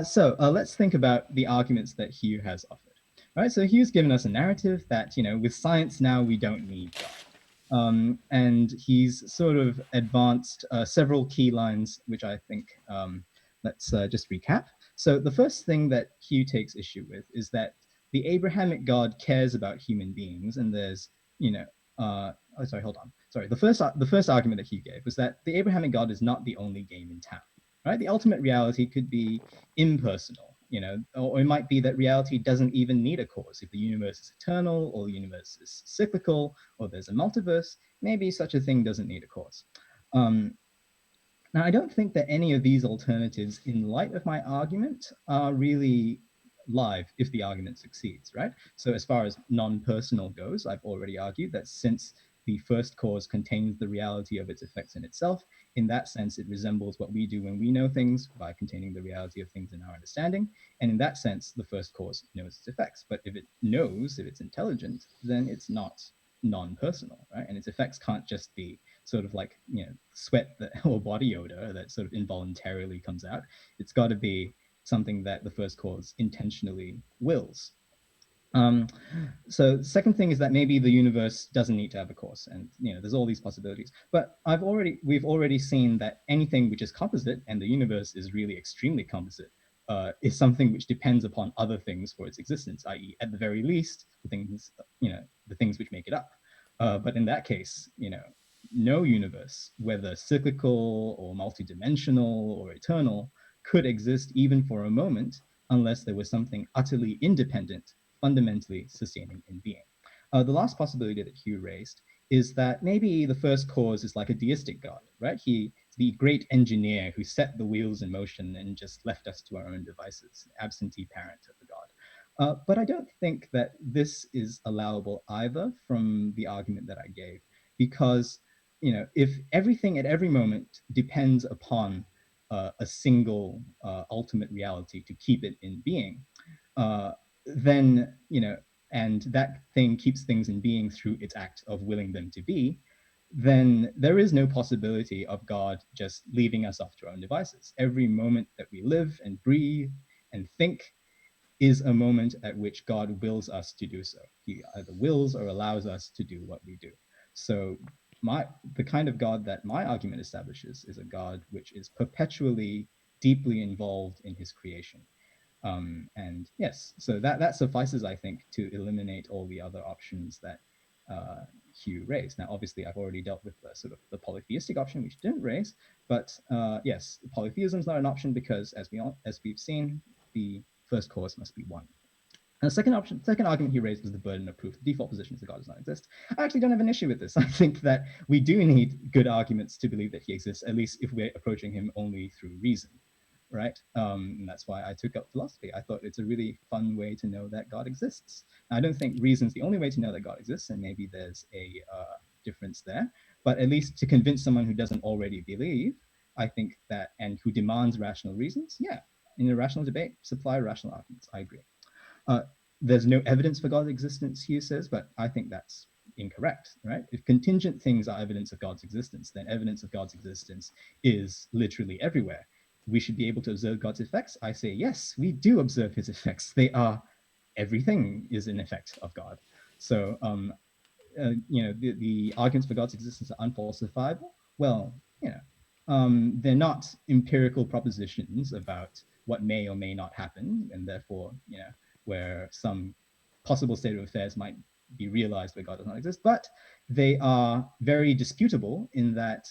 So let's think about the arguments that Hugh has offered. right? So Hugh's given us a narrative that, with science now, we don't need God. And he's sort of advanced several key lines, which I think let's just recap. So the first thing that Hugh takes issue with is that the Abrahamic God cares about human beings, and there's, oh, sorry, hold on. Sorry, the first argument that Hugh gave was that the Abrahamic God is not the only game in town, right? The ultimate reality could be impersonal, or it might be that reality doesn't even need a cause. If the universe is eternal, or the universe is cyclical, or there's a multiverse, maybe such a thing doesn't need a cause. Um, Now, I don't think that any of these alternatives, in light of my argument, are really live if the argument succeeds, right? So, as far as non personal goes, I've already argued that since the first cause contains the reality of its effects in itself, in that sense, it resembles what we do when we know things by containing the reality of things in our understanding. And in that sense, the first cause knows its effects. But if it knows, if it's intelligent, then it's not non personal, right? And its effects can't just be sort of like sweat that, or body odor that sort of involuntarily comes out. It's got to be something that the first cause intentionally wills. um, so second thing is that maybe the universe doesn't need to have a cause, and there's all these possibilities. But we've already seen that anything which is composite, and the universe is really extremely composite, is something which depends upon other things for its existence, i.e., at the very least, the things which make it up. But in that case, no universe, whether cyclical or multidimensional or eternal, could exist even for a moment unless there was something utterly independent fundamentally sustaining in being. The last possibility that Hugh raised is that maybe the first cause is like a deistic God, right? He's the great engineer who set the wheels in motion and just left us to our own devices, absentee parent of the God. But I don't think that this is allowable either from the argument that I gave, because if everything at every moment depends upon a single ultimate reality to keep it in being, uh, then and that thing keeps things in being through its act of willing them to be, then there is no possibility of God just leaving us off to our own devices. Every moment that we live and breathe and think is a moment at which God wills us to do so. He either wills or allows us to do what we do. So the kind of God that my argument establishes is a God which is perpetually deeply involved in his creation. And yes, so that suffices, I think, to eliminate all the other options that Hugh raised. Now, obviously, I've already dealt with the sort of the polytheistic option, which didn't raise, but yes, polytheism is not an option because, as we've seen, the first cause must be one. And the second argument he raised was the burden of proof. The default position is that God does not exist. I actually don't have an issue with this. I think that we do need good arguments to believe that he exists, at least if we're approaching him only through reason, right? And that's why I took up philosophy. I thought it's a really fun way to know that God exists. I don't think reason's the only way to know that God exists, and maybe there's a difference there. But at least to convince someone who doesn't already believe, I think that, and who demands rational reasons, yeah, in a rational debate, supply rational arguments. I agree. Uh, there's no evidence for God's existence, Hugh says, but I think that's incorrect, right? If contingent things are evidence of God's existence, then evidence of God's existence is literally everywhere. We should be able to observe God's effects. I say, yes, we do observe his effects. Everything is an effect of God. So the arguments for God's existence are unfalsifiable. Well, they're not empirical propositions about what may or may not happen, and therefore, where some possible state of affairs might be realized where God does not exist, but they are very disputable in that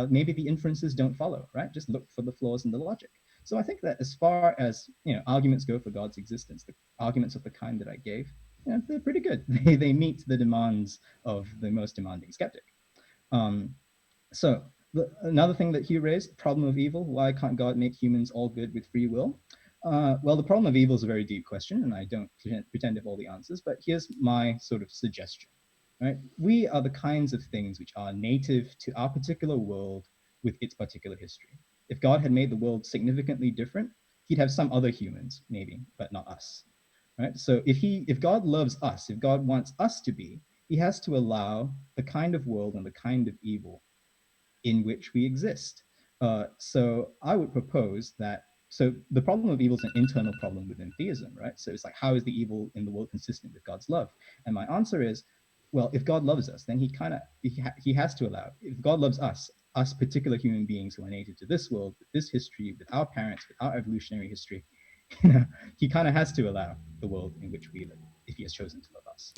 maybe the inferences don't follow, right? Just look for the flaws in the logic. So I think that as far as arguments go for God's existence, the arguments of the kind that I gave, they're pretty good. They meet the demands of the most demanding skeptic. Um, Another thing that Hugh raised, problem of evil. Why can't God make humans all good with free will? Well, the problem of evil is a very deep question, and I don't pretend to have all the answers, but here's my sort of suggestion. Right? We are the kinds of things which are native to our particular world with its particular history. If God had made the world significantly different, he'd have some other humans, maybe, but not us. Right? So if God loves us, if God wants us to be, he has to allow the kind of world and the kind of evil in which we exist. So I would propose that So the problem of evil is an internal problem within theism, right? So it's like, how is the evil in the world consistent with God's love? And my answer is, well, if God loves us, then he has to allow. If God loves us particular human beings who are native to this world, with this history, with our parents, with our evolutionary history, he kind of has to allow the world in which we live if he has chosen to love us.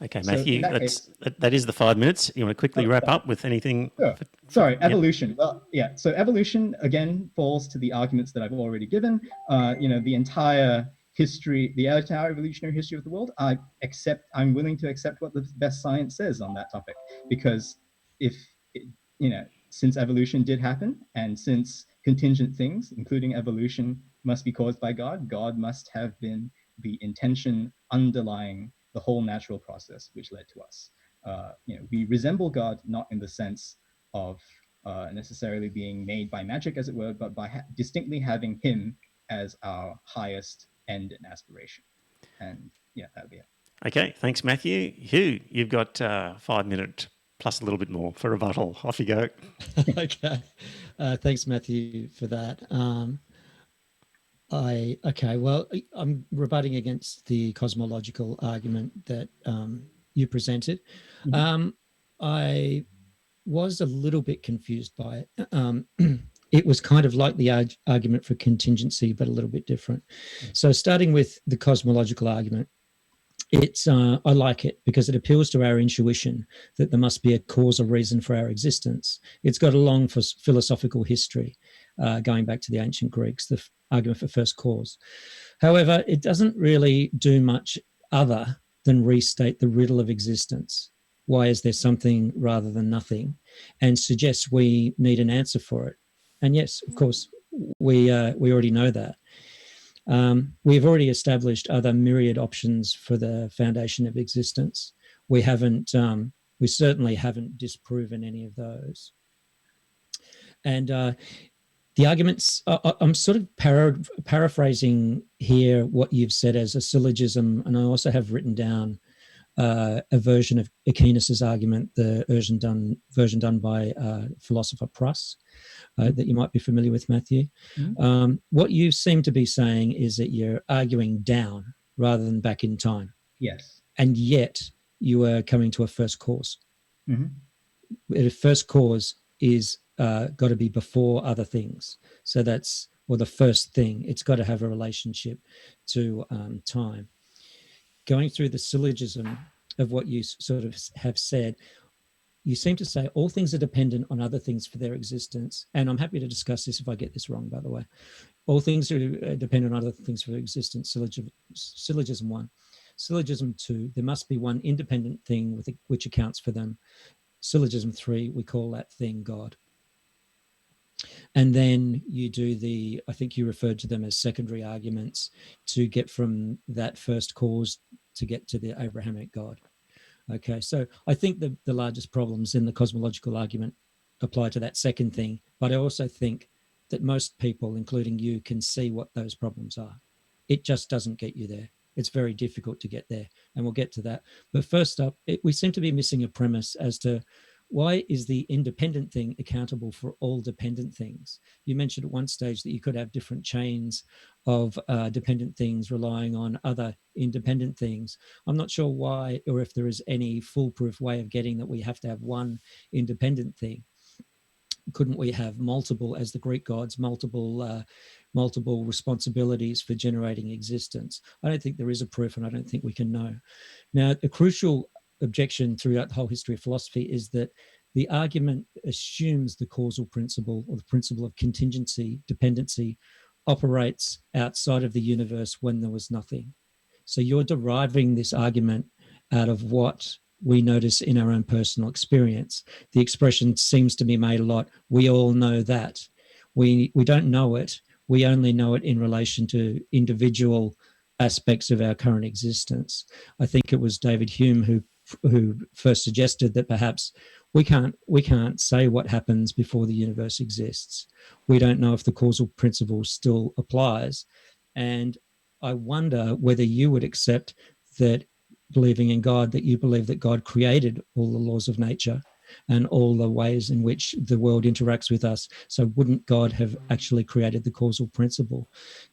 Okay, So in Matthew, that case, that is the 5 minutes. You want to quickly oh, wrap sorry. up with anything? Sure. Sorry, Yep. evolution. Well, yeah. So evolution again falls to the arguments that I've already given. The entire history, the entire evolutionary history of the world. I'm willing to accept what the best science says on that topic, because if since evolution did happen, and since contingent things, including evolution, must be caused by God, God must have been the intention underlying the whole natural process which led to us. We resemble God not in the sense of necessarily being made by magic, as it were, but by distinctly having Him as our highest end and aspiration. And yeah, that would be it. Okay, thanks, Matthew. Hugh, you've got 5 minutes plus a little bit more for rebuttal. Off you go. Okay. Thanks, Matthew, for that. I'm rebutting against the cosmological argument that you presented. I was a little bit confused by it. It was kind of like the argument for contingency, but a little bit different. So starting with the cosmological argument, I like it because it appeals to our intuition that there must be a cause or reason for our existence. It's got a long philosophical history, going back to the ancient Greeks, the argument for first cause. However, it doesn't really do much other than restate the riddle of existence. Why is there something rather than nothing? And suggests we need an answer for it. And yes, of course, we already know that. We've already established other myriad options for the foundation of existence. We certainly haven't disproven any of those. And the arguments, I'm sort of paraphrasing here what you've said as a syllogism, and I also have written down a version of Aquinas' argument, the version done by philosopher Pruss, that you might be familiar with, Matthew. What you seem to be saying is that you're arguing down rather than back in time. Yes. And yet you are coming to a first cause. A first cause is got to be before other things. So the first thing. It's got to have a relationship to time. Going through the syllogism of what you sort of have said, you seem to say all things are dependent on other things for their existence. And I'm happy to discuss this if I get this wrong, by the way. All things are dependent on other things for their existence. Syllogism 1. Syllogism 2, there must be one independent thing which accounts for them. Syllogism 3, we call that thing God. And then you do I think you referred to them as secondary arguments to get from that first cause to get to the Abrahamic God. Okay, so I think the largest problems in the cosmological argument apply to that second thing, but I also think that most people, including you, can see what those problems are. It just doesn't get you there. It's very difficult to get there, and we'll get to that. But first up, we seem to be missing a premise as to why is the independent thing accountable for all dependent things? You mentioned at one stage that you could have different chains of dependent things relying on other independent things. I'm not sure why, or if there is any foolproof way of getting that we have to have one independent thing. Couldn't we have multiple, as the Greek gods, multiple responsibilities for generating existence? I don't think there is a proof, and I don't think we can know. Now, a crucial objection throughout the whole history of philosophy is that the argument assumes the causal principle, or the principle of contingency, dependency, operates outside of the universe when there was nothing. So you're deriving this argument out of what we notice in our own personal experience. The expression seems to be made a lot. We all know that. We don't know it. We only know it in relation to individual aspects of our current existence. I think it was David Hume who first suggested that perhaps we can't say what happens before the universe exists. We don't know if the causal principle still applies. And I wonder whether you would accept that, believing in God, that you believe that God created all the laws of nature, and all the ways in which the world interacts with us. So wouldn't God have actually created the causal principle?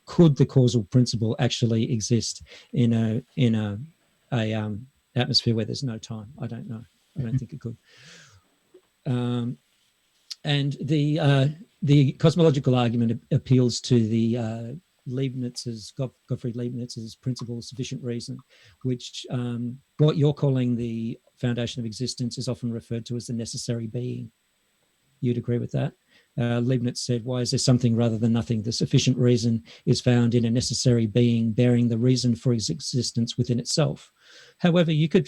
Could the causal principle actually exist in a atmosphere where there's no time? I don't know. I don't think it could. And the cosmological argument appeals to the Gottfried Leibniz's principle of sufficient reason, which what you're calling the foundation of existence is often referred to as the necessary being. You'd agree with that? Leibniz said, why is there something rather than nothing? The sufficient reason is found in a necessary being bearing the reason for its existence within itself. However, you could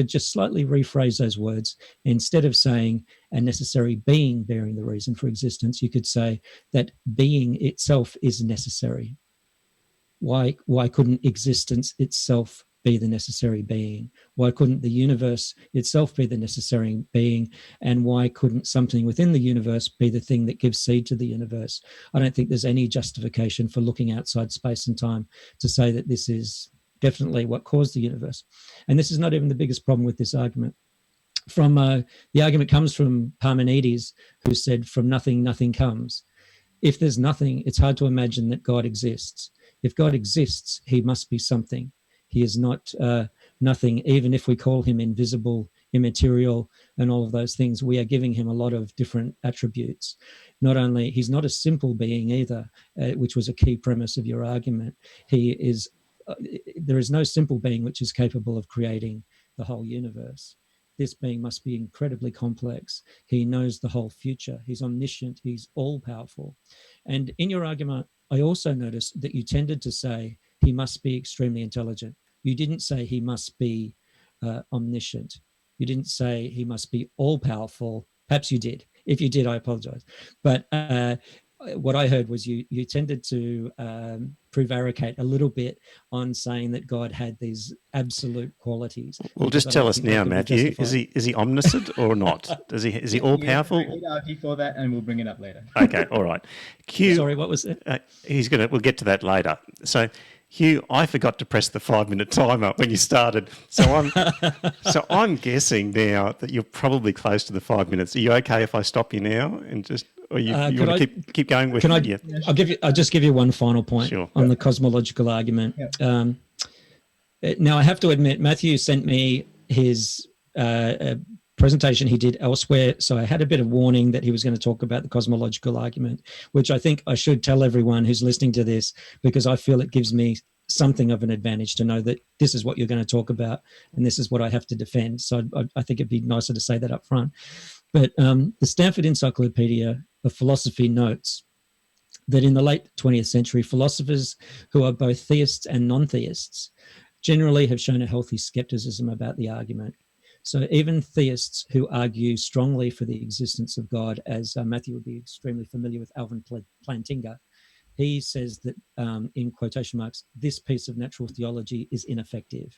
just slightly rephrase those words. Instead of saying a necessary being bearing the reason for existence, you could say that being itself is necessary. Why couldn't existence itself be the necessary being? Why couldn't the universe itself be the necessary being? And why couldn't something within the universe be the thing that gives seed to the universe? I don't think there's any justification for looking outside space and time to say that this is definitely what caused the universe. And this is not even the biggest problem with this argument. The argument comes from Parmenides, who said, from nothing, nothing comes. If there's nothing, it's hard to imagine that God exists. If God exists, he must be something. He is not nothing, even if we call him invisible, immaterial, and all of those things. We are giving him a lot of different attributes. Not only, he's not a simple being either, which was a key premise of your argument. There is no simple being which is capable of creating the whole universe. This being must be incredibly complex. He knows the whole future. He's omniscient. He's all-powerful. And in your argument, I also noticed that you tended to say he must be extremely intelligent. You didn't say he must be omniscient. You didn't say he must be all-powerful. Perhaps you did. If you did, I apologize. But what I heard was you tended to prevaricate a little bit on saying that God had these absolute qualities. Well, just tell us now, Matthew. Is he omniscient or not? Is he all powerful? We'll argue for that, and we'll bring it up later. Okay, all right. Hugh, sorry, what was it? We'll get to that later. So, Hugh, I forgot to press the 5-minute timer when you started. So I'm guessing now that you're probably close to the 5 minutes. Are you okay if I stop you now and just, or you want to keep going with? I'll just give you one final point on the cosmological argument. Yeah. Now, I have to admit, Matthew sent me his presentation he did elsewhere, so I had a bit of warning that he was going to talk about the cosmological argument, which I think I should tell everyone who's listening to this, because I feel it gives me something of an advantage to know that this is what you're going to talk about and this is what I have to defend. So I think it'd be nicer to say that up front. But the Stanford Encyclopedia of Philosophy notes that in the late 20th century, philosophers who are both theists and non-theists generally have shown a healthy skepticism about the argument. So even theists who argue strongly for the existence of God, as Matthew would be extremely familiar with Alvin Plantinga, he says that, in quotation marks, this piece of natural theology is ineffective.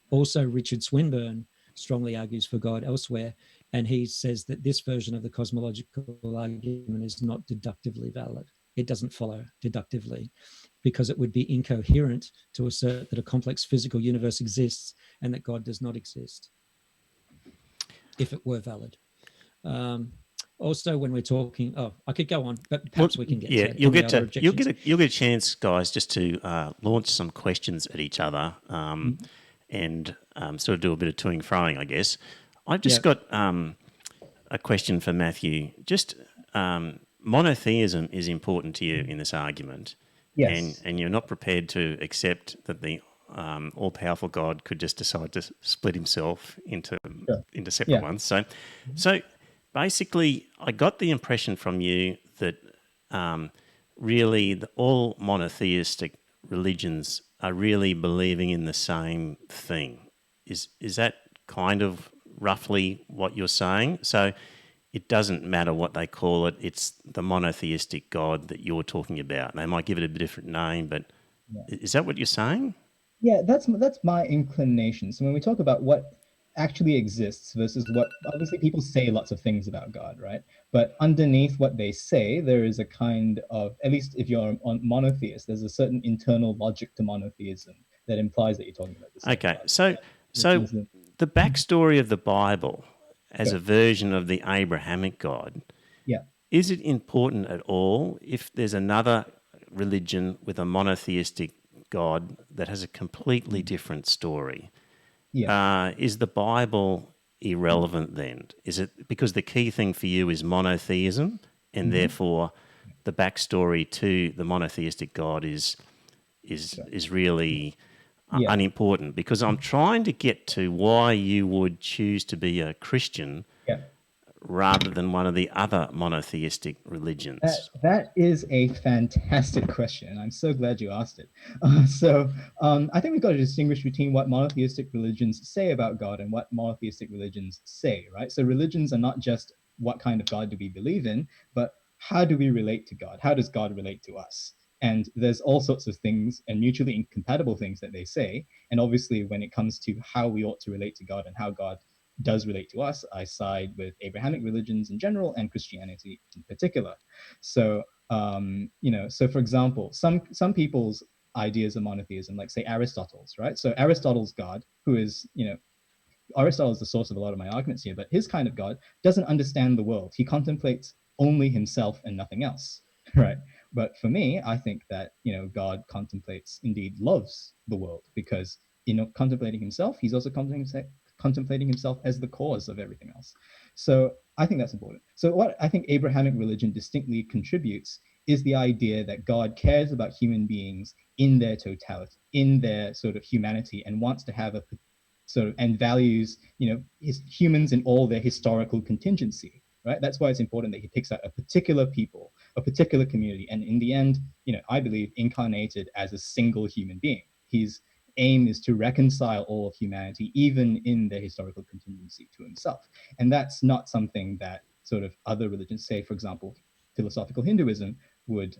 Also, Richard Swinburne strongly argues for God elsewhere, and he says that this version of the cosmological argument is not deductively valid. It doesn't follow deductively, because it would be incoherent to assert that a complex physical universe exists and that God does not exist, if it were valid. Also, when we're talking, I could go on, but perhaps we can get to you'll get a chance, guys, just to launch some questions at each other and sort of do a bit of toing and froing, I guess. I've just got a question for Matthew. Just monotheism is important to you in this argument, and you're not prepared to accept that the all-powerful God could just decide to split himself into separate ones. So basically, I got the impression from you that really all monotheistic religions are really believing in the same thing. Is that kind of roughly what you're saying? So it doesn't matter what they call it, it's the monotheistic God that you're talking about. They might give it a different name, but is that what you're saying? Yeah, that's my inclination. So when we talk about what actually exists versus what, obviously people say lots of things about God, right? But underneath what they say, there is a kind of, at least if you're on monotheist, there's a certain internal logic to monotheism that implies that you're talking about this. Okay, so the backstory of the Bible, as a version of the Abrahamic God. Yeah. Is it important at all if there's another religion with a monotheistic God that has a completely different story? Yeah. Is the Bible irrelevant then? Is it because the key thing for you is monotheism, and Hmm. therefore the backstory to the monotheistic God Sure. is really Yeah. unimportant? Because I'm trying to get to why you would choose to be a Christian Yeah. rather than one of the other monotheistic religions. That is a fantastic question, and I'm so glad you asked it. I think we've got to distinguish between what monotheistic religions say about God and what monotheistic religions say, right? So religions are not just what kind of God do we believe in, but how do we relate to God? How does God relate to us? And there's all sorts of things and mutually incompatible things that they say. And obviously, when it comes to how we ought to relate to God and how God does relate to us, I side with Abrahamic religions in general and Christianity in particular. So for example, some people's ideas of monotheism, like say Aristotle's, right? So Aristotle's God, who is, Aristotle is the source of a lot of my arguments here, but his kind of God doesn't understand the world. He contemplates only himself and nothing else, right? But for me, I think that, God contemplates, indeed loves the world, because contemplating himself, he's also contemplating himself as the cause of everything else. So I think that's important. So what I think Abrahamic religion distinctly contributes is the idea that God cares about human beings in their totality, in their sort of humanity, and wants to have a sort of and values humans in all their historical contingency, right? That's why it's important that he picks out a particular people, a particular community, and in the end, I believe incarnated as a single human being. His aim is to reconcile all of humanity, even in their historical contingency, to himself. And that's not something that sort of other religions, say for example philosophical Hinduism, would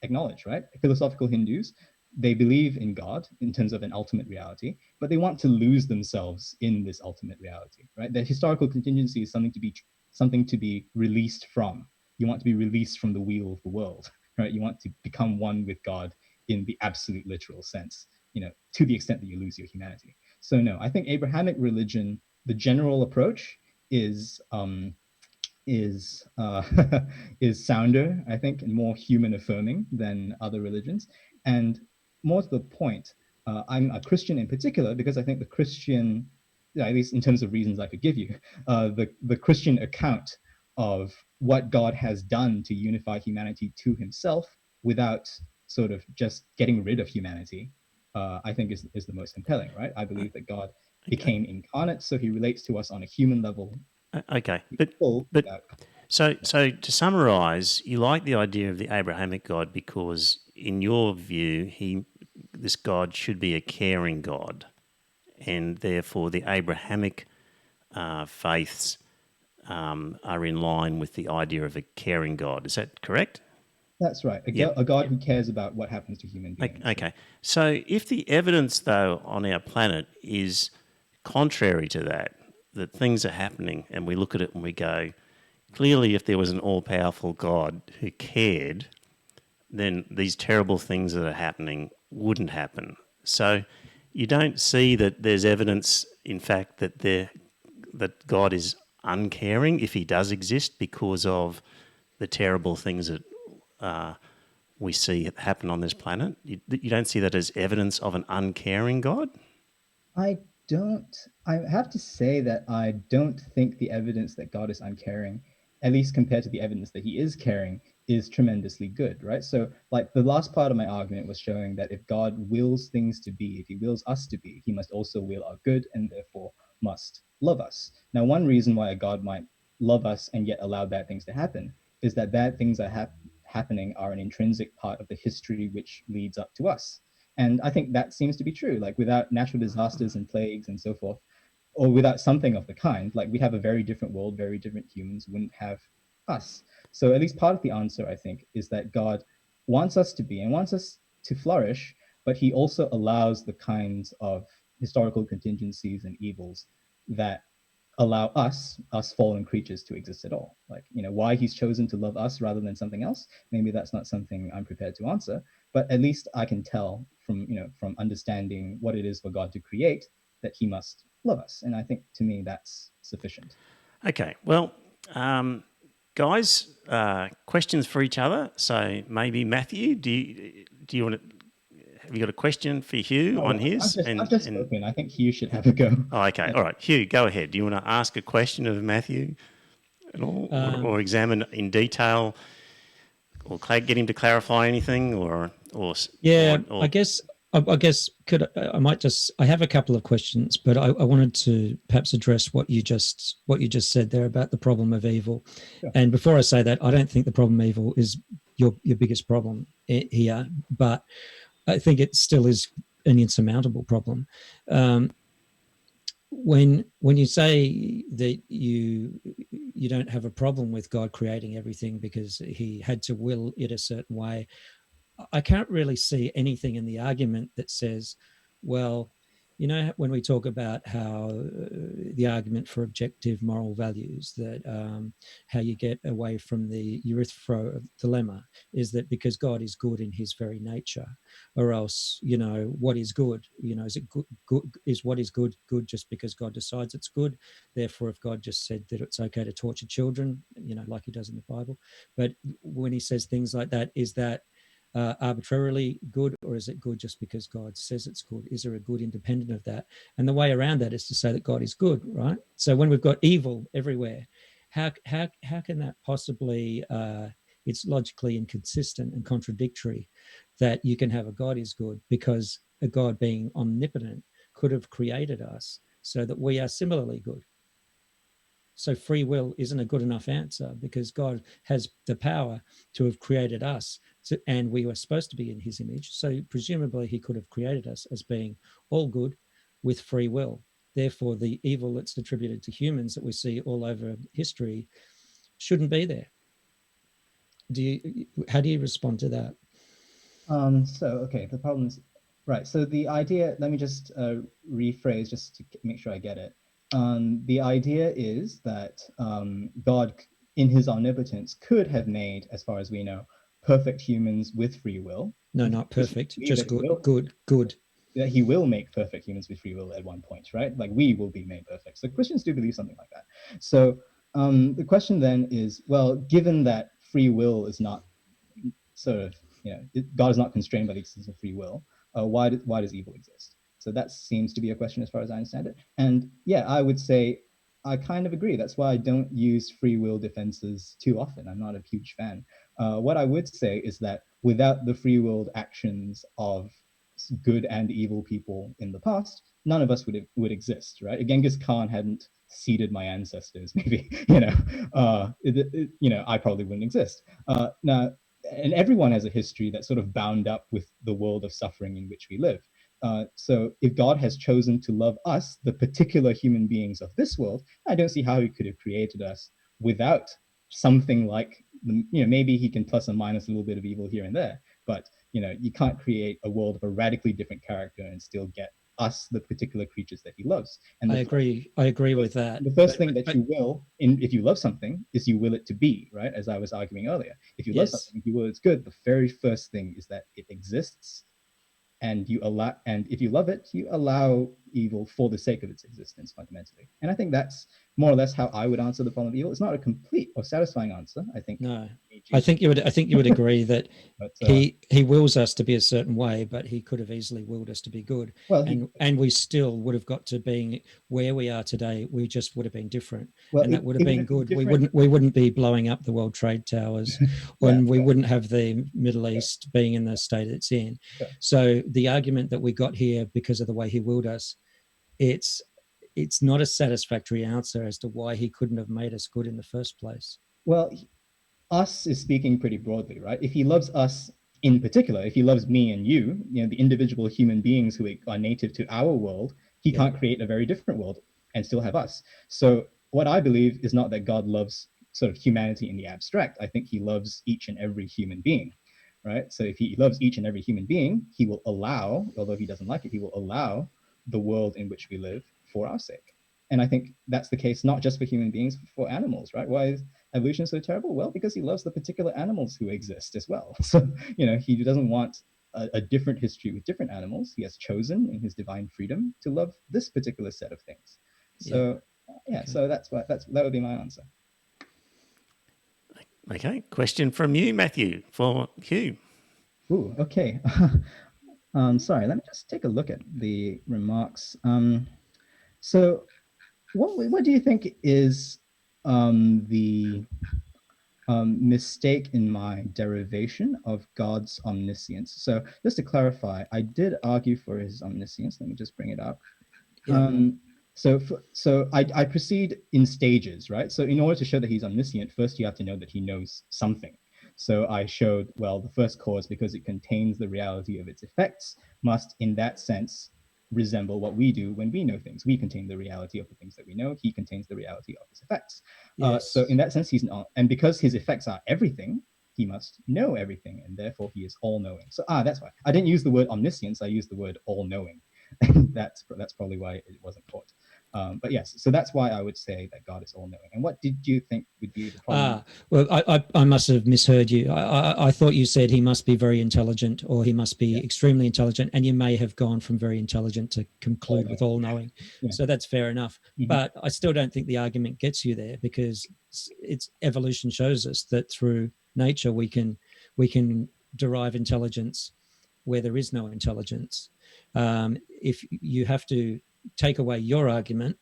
acknowledge, right? Philosophical Hindus, they believe in God in terms of an ultimate reality, but they want to lose themselves in this ultimate reality, right? The historical contingency is something to be released from. You want to be released from the wheel of the world, right? You want to become one with God in the absolute literal sense, to the extent that you lose your humanity. So no, I think Abrahamic religion, the general approach is is uh, is sounder, I think, and more human affirming than other religions. And more to the point, I'm a Christian in particular because I think the Christian, at least in terms of reasons I could give you, the Christian account of what God has done to unify humanity to Himself without sort of just getting rid of humanity, I think is the most compelling. Right? I believe that God Okay. became incarnate, so He relates to us on a human level, Okay, full but without. so to summarise, you like the idea of the Abrahamic God because, in your view, this God should be a caring God, and therefore the Abrahamic faiths are in line with the idea of a caring God. Is that correct? That's right. Yep. A God who cares about what happens to human beings. Okay. So if the evidence, though, on our planet is contrary to that, that things are happening, and we look at it and we go, clearly, if there was an all powerful God who cared, then these terrible things that are happening wouldn't happen. So you don't see that there's evidence, in fact, that God is uncaring if he does exist because of the terrible things that we see happen on this planet. You don't see that as evidence of an uncaring God? I don't, I have to say that I don't think the evidence that God is uncaring, at least compared to the evidence that he is caring, is tremendously good, right? So, like the last part of my argument was showing that if God wills things to be, if he wills us to be, he must also will our good and therefore must love us. Now, one reason why a God might love us and yet allow bad things to happen is that bad things are happening are an intrinsic part of the history which leads up to us. And I think that seems to be true. Like without natural disasters and plagues and so forth, or without something of the kind, like we have a very different world, very different humans wouldn't have us. So at least part of the answer, I think, is that God wants us to be and wants us to flourish, but he also allows the kinds of historical contingencies and evils that allow us fallen creatures to exist at all. Like, why he's chosen to love us rather than something else, maybe that's not something I'm prepared to answer, but at least I can tell from understanding what it is for God to create that he must love us. And I think to me that's sufficient. Okay, well, guys, questions for each other. So maybe Matthew, do you want to? Have you got a question for Hugh on his? I've just spoken. I think Hugh should have a go. Oh, okay, all right, Hugh, go ahead. Do you want to ask a question of Matthew at all, or examine in detail, or get him to clarify anything, Yeah, or I guess I might just I have a couple of questions, but I wanted to perhaps address what you just said there about the problem of evil. Sure. And before I say that, I don't think the problem of evil is your biggest problem here, but I think it still is an insurmountable problem. When you say that you don't have a problem with God creating everything because He had to will it a certain way, I can't really see anything in the argument that says, well, when we talk about how the argument for objective moral values, that how you get away from the Euthyphro dilemma is that because God is good in his very nature, or else, what is good? Is it good? Is what is good just because God decides it's good? Therefore, if God just said that it's okay to torture children, like he does in the Bible, but when he says things like that, is that arbitrarily good, or is it good just because God says it's good? Is there a good independent of that? And the way around that is to say that God is good, right? So when we've got evil everywhere, how can that possibly? It's logically inconsistent and contradictory that you can have a God is good, because a God being omnipotent could have created us so that we are similarly good. So free will isn't a good enough answer, because God has the power to have created us, and we were supposed to be in his image. So presumably he could have created us as being all good with free will. Therefore, the evil that's attributed to humans that we see all over history shouldn't be there. How do you respond to that? Okay, the problem is right. So the idea, let me just rephrase just to make sure I get it. The idea is that God, in his omnipotence, could have made, as far as we know, perfect humans with free will. No, not perfect, just That good. That he will make perfect humans with free will at one point, right? Like we will be made perfect. So Christians do believe something like that. So the question then is, well, given that free will is not sort of, God is not constrained by the existence of free will. Why does evil exist? So that seems to be a question as far as I understand it. And yeah, I would say I kind of agree. That's why I don't use free will defenses too often. I'm not a huge fan. What I would say is that without the free willed actions of good and evil people in the past, none of us would exist, right? If Genghis Khan hadn't seeded my ancestors, maybe I probably wouldn't exist. Now, and everyone has a history that's sort of bound up with the world of suffering in which we live. So if God has chosen to love us, the particular human beings of this world, I don't see how he could have created us without something like, maybe he can plus and minus a little bit of evil here and there, but you can't create a world of a radically different character and still get us the particular creatures that he loves. And I agree with that. The first thing that you will, if you love something, is you will it to be, right? As I was arguing earlier, if you love something, you will it's good. The very first thing is that it exists, and if you love it, you allow evil for the sake of its existence, fundamentally. And I think that's more or less how I would answer the problem of evil. It's not a complete or satisfying answer, I think. No, I think you would agree that but, he wills us to be a certain way, but he could have easily willed us to be good. Well, and we still would have got to being where we are today. We just would have been different, and that would have been good. We wouldn't be blowing up the World Trade Towers, and we wouldn't have the Middle East being in the state it's in. Sure. So the argument that we got here because of the way he willed us, it's not a satisfactory answer as to why he couldn't have made us good in the first place. Well, us is speaking pretty broadly, right? If he loves us in particular, if he loves me and you, the individual human beings who are native to our world, he can't create a very different world and still have us. So what I believe is not that God loves sort of humanity in the abstract. I think he loves each and every human being, right? So if he loves each and every human being, he will allow, although he doesn't like it, he will allow the world in which we live for our sake. And I think that's the case not just for human beings, but for animals, right? Why is evolution so terrible? Well, because he loves the particular animals who exist as well. So, he doesn't want a different history with different animals. He has chosen in his divine freedom to love this particular set of things. So, Yeah, Okay. so that would be my answer. Okay, question from you, Matthew, for Hugh. Ooh, okay. Sorry, let me just take a look at the remarks. So what do you think is the mistake in my derivation of God's omniscience? So just to clarify, I did argue for his omniscience. Let me just bring it up. Yeah. I proceed in stages, right? So in order to show that he's omniscient, first you have to know that he knows something. So I showed, well, the first cause, because it contains the reality of its effects, must in that sense resemble what we do when we know things. We contain the reality of the things that we know. He contains the reality of his effects. Yes. So in that sense, he's not, and because his effects are everything, he must know everything, and therefore he is all-knowing. So that's why I didn't use the word omniscience. I used the word all-knowing. That's probably why it wasn't caught. But yes, so that's why I would say that God is all-knowing. And what did you think would be the problem? Well, I must have misheard you. I thought you said he must be very intelligent, or he must be extremely intelligent, and you may have gone from very intelligent to conclude with all-knowing. Yeah. So that's fair enough. Mhm. But I still don't think the argument gets you there, because it's evolution shows us that through nature we can derive intelligence where there is no intelligence. If you have to take away your argument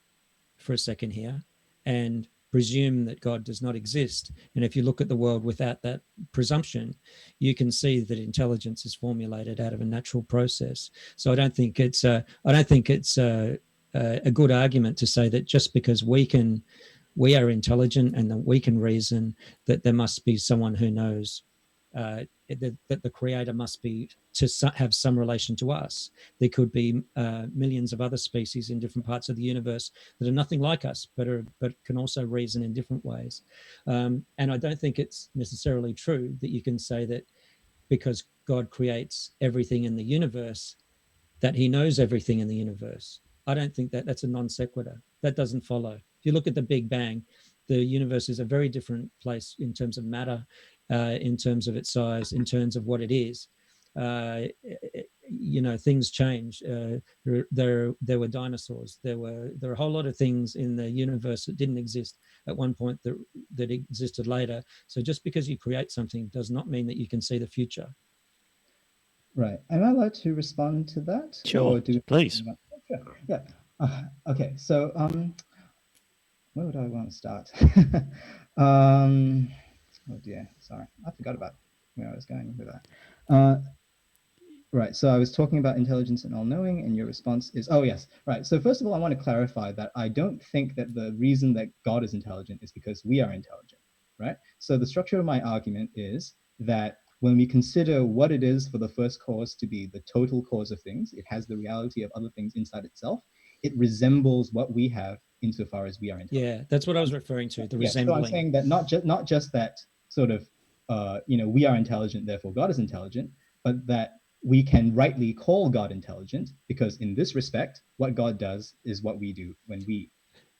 for a second here and presume that God does not exist, and if you look at the world without that presumption, you can see that intelligence is formulated out of a natural process. So I don't think it's a good argument to say that just because we are intelligent and that we can reason, that there must be someone who knows, that the creator must be to have some relation to us. There could be millions of other species in different parts of the universe that are nothing like us, but can also reason in different ways. And I don't think it's necessarily true that you can say that because God creates everything in the universe, that he knows everything in the universe. I don't think that's a non sequitur. That doesn't follow. If you look at the Big Bang, the universe is a very different place in terms of matter, in terms of its size, in terms of what it is. Things change. There were dinosaurs. There are a whole lot of things in the universe that didn't exist at one point that existed later. So just because you create something does not mean that you can see the future. Right. Am I allowed to respond to that? Sure, please. Sure. Yeah. Okay. So where would I want to start? Oh dear. Sorry, I forgot about where I was going with that. Right. So I was talking about intelligence and all-knowing, and your response is, oh yes, right. So first of all, I want to clarify that I don't think that the reason that God is intelligent is because we are intelligent, right? So the structure of my argument is that when we consider what it is for the first cause to be the total cause of things, it has the reality of other things inside itself. It resembles what we have insofar as we are intelligent. Yeah, that's what I was referring to, the resembling. So I'm saying that not just that sort of, we are intelligent, therefore God is intelligent, but that we can rightly call God intelligent because in this respect, what God does is what we do when we.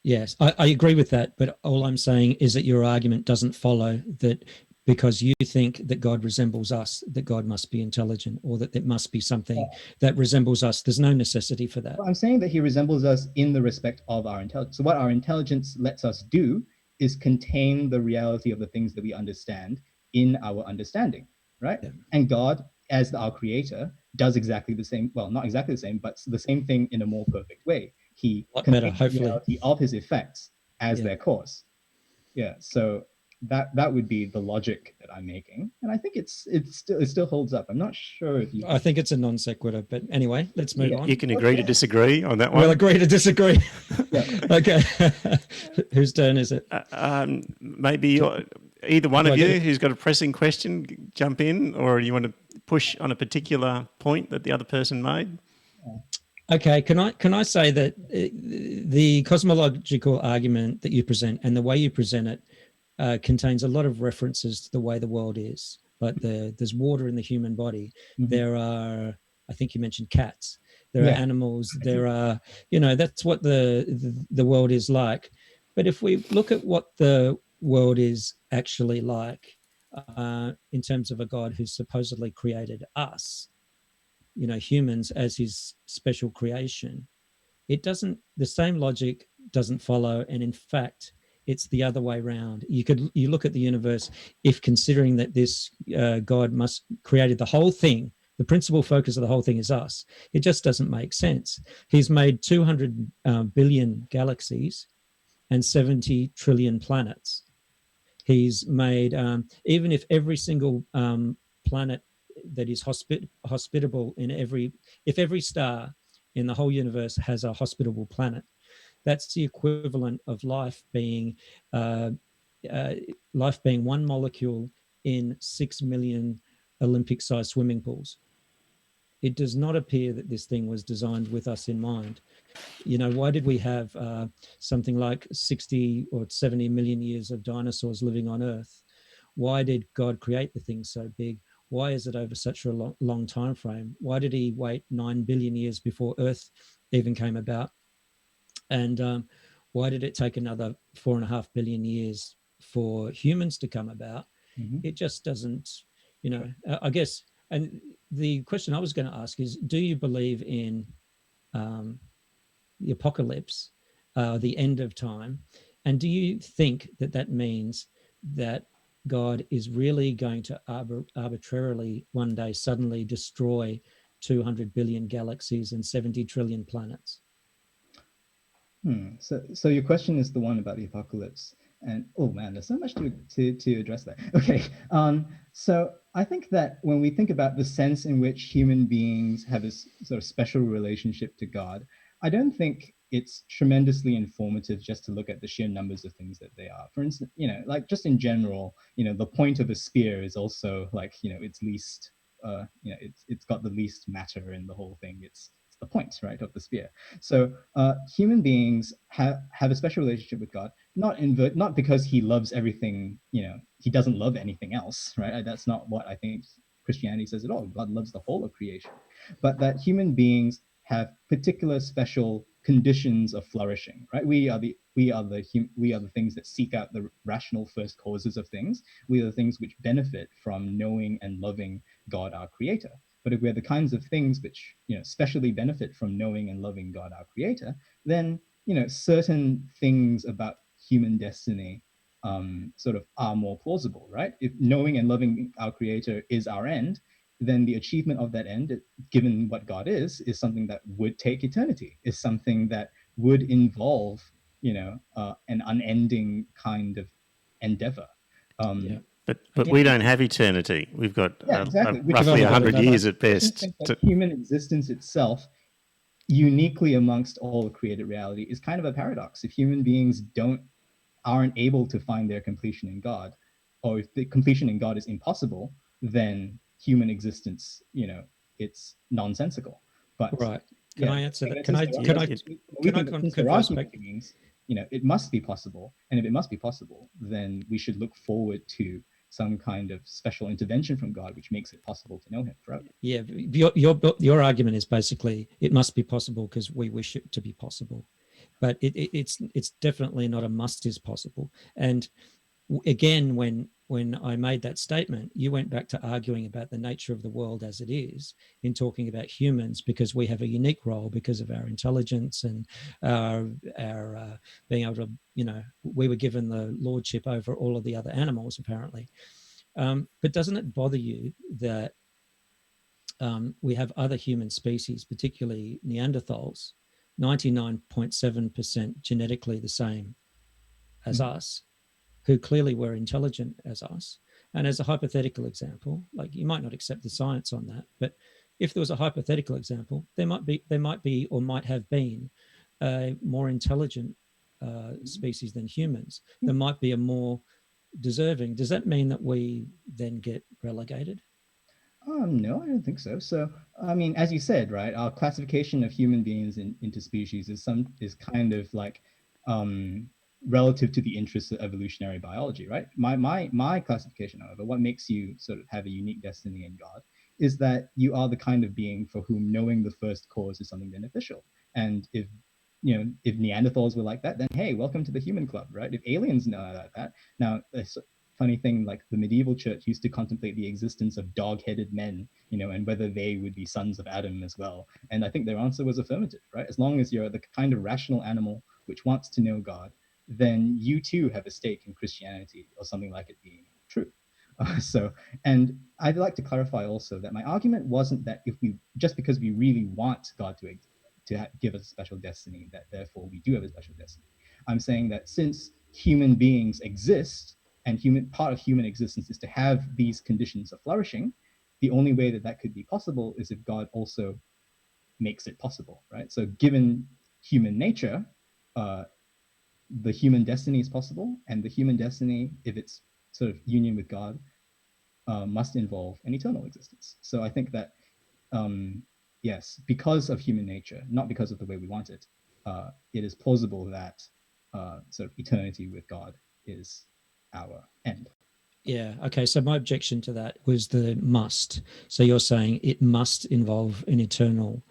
Yes, I agree with that. But all I'm saying is that your argument doesn't follow that because you think that God resembles us, that God must be intelligent, or that it must be something that resembles us. There's no necessity for that. Well, I'm saying that he resembles us in the respect of our intelligence. So what our intelligence lets us do is contain the reality of the things that we understand in our understanding, right? Yeah. And God, as our creator, does exactly the same. Well, not exactly the same, but the same thing in a more perfect way. He contains the reality of his effects as their cause. Yeah. So that would be the logic that I'm making, and I think it still holds up. I'm not sure if you. I think it's a non sequitur, but anyway, let's move on. You can agree to disagree on that one. We'll agree to disagree. Okay. Whose turn is it? Maybe either one of you who's got a pressing question, jump in, or you want to push on a particular point that the other person made? Okay, can I say that the cosmological argument that you present and the way you present it contains a lot of references to the way the world is. Like there's water in the human body. Mm-hmm. There are, I think you mentioned cats. There are animals. There are, that's what the world is like. But if we look at what the world is actually like, in terms of a God who supposedly created us, humans as his special creation, it doesn't, the same logic doesn't follow, and in fact it's the other way around. You look at the universe, if considering that this God must created the whole thing, the principal focus of the whole thing is us, it just doesn't make sense. He's made 200 billion galaxies and 70 trillion planets. He's made, even if every single planet that is hospitable if every star in the whole universe has a hospitable planet, that's the equivalent of uh, life being one molecule in 6 million Olympic-sized swimming pools. It does not appear that this thing was designed with us in mind. Why did we have something like 60 or 70 million years of dinosaurs living on Earth? Why did God create the thing so big? Why is it over such a long time frame? Why did he wait 9 billion years before Earth even came about? And why did it take another 4.5 billion years for humans to come about? Mhm. It just doesn't, I guess. And the question I was going to ask is, do you believe in um, the apocalypse, the end of time? And do you think that that means that God is really going to arbitrarily one day suddenly destroy 200 billion galaxies and 70 trillion planets? So your question is the one about the apocalypse, and oh man, there's so much to address there. Okay, so I think that when we think about the sense in which human beings have a sort of special relationship to God, I don't think it's tremendously informative just to look at the sheer numbers of things that they are. For instance, like just in general, the point of a spear is also like its least. It's got the least matter in the whole thing. It's the point, right, of the spear. So human beings have a special relationship with God, not because he loves everything, he doesn't love anything else, right? That's not what I think Christianity says at all. God loves the whole of creation, but that human beings have particular special conditions of flourishing, right? We are the things that seek out the rational first causes of things. We are the things which benefit from knowing and loving God, our creator. But if we're the kinds of things which specially benefit from knowing and loving God, our creator, then certain things about human destiny sort of are more plausible, right? If knowing and loving our creator is our end, then the achievement of that end, given what God is something that would take eternity, is something that would involve, an unending kind of endeavor. Yeah. But we Again, don't have eternity. We've got yeah, exactly. Which We've is roughly only why got 100 another. years at I just best. think that human existence itself, uniquely amongst all created reality, is kind of a paradox. If human beings aren't able to find their completion in God, or if the completion in God is impossible, then human existence, it's nonsensical. But Right. Can yeah, I answer that? since there are, Yeah, we Can I think that since there are converse back? human beings, it must be possible. And if it must be possible, then we should look forward to some kind of special intervention from God, which makes it possible to know Him forever. Yeah, your argument is basically it must be possible because we wish it to be possible, but it's definitely not a must is possible. And again, when I made that statement, you went back to arguing about the nature of the world as it is in talking about humans, because we have a unique role because of our intelligence and our being able to, we were given the lordship over all of the other animals apparently. But doesn't it bother you that we have other human species, particularly Neanderthals, 99.7% genetically the same as Mhm. us, who clearly were intelligent as us? And as a hypothetical example, like you might not accept the science on that, but if there was a hypothetical example, there might be or might have been a more intelligent species than humans. There might be a more deserving. Does that mean that we then get relegated? No, I don't think so. So, I mean, as you said, right, our classification of human beings into species is kind of like um, relative to the interests of evolutionary biology, right? My classification, however, what makes you sort of have a unique destiny in God is that you are the kind of being for whom knowing the first cause is something beneficial. And if Neanderthals were like that, then hey, welcome to the human club, right? If aliens know about that, now funny thing, like the medieval church used to contemplate the existence of dog-headed men, and whether they would be sons of Adam as well. And I think their answer was affirmative, right? As long as you're the kind of rational animal which wants to know God, then you too have a stake in Christianity or something like it being true. And I'd like to clarify also that my argument wasn't that if we just because we really want God to give us a special destiny, that therefore we do have a special destiny. I'm saying that since human beings exist and part of human existence is to have these conditions of flourishing, the only way that that could be possible is if God also makes it possible, right? So given human nature, uh, the human destiny is possible, and the human destiny, if it's sort of union with God, must involve an eternal existence. So I think that yes, because of human nature, not because of the way we want it, it is plausible that sort of eternity with God is our end. Yeah. Okay. So my objection to that was the must. So you're saying it must involve an eternal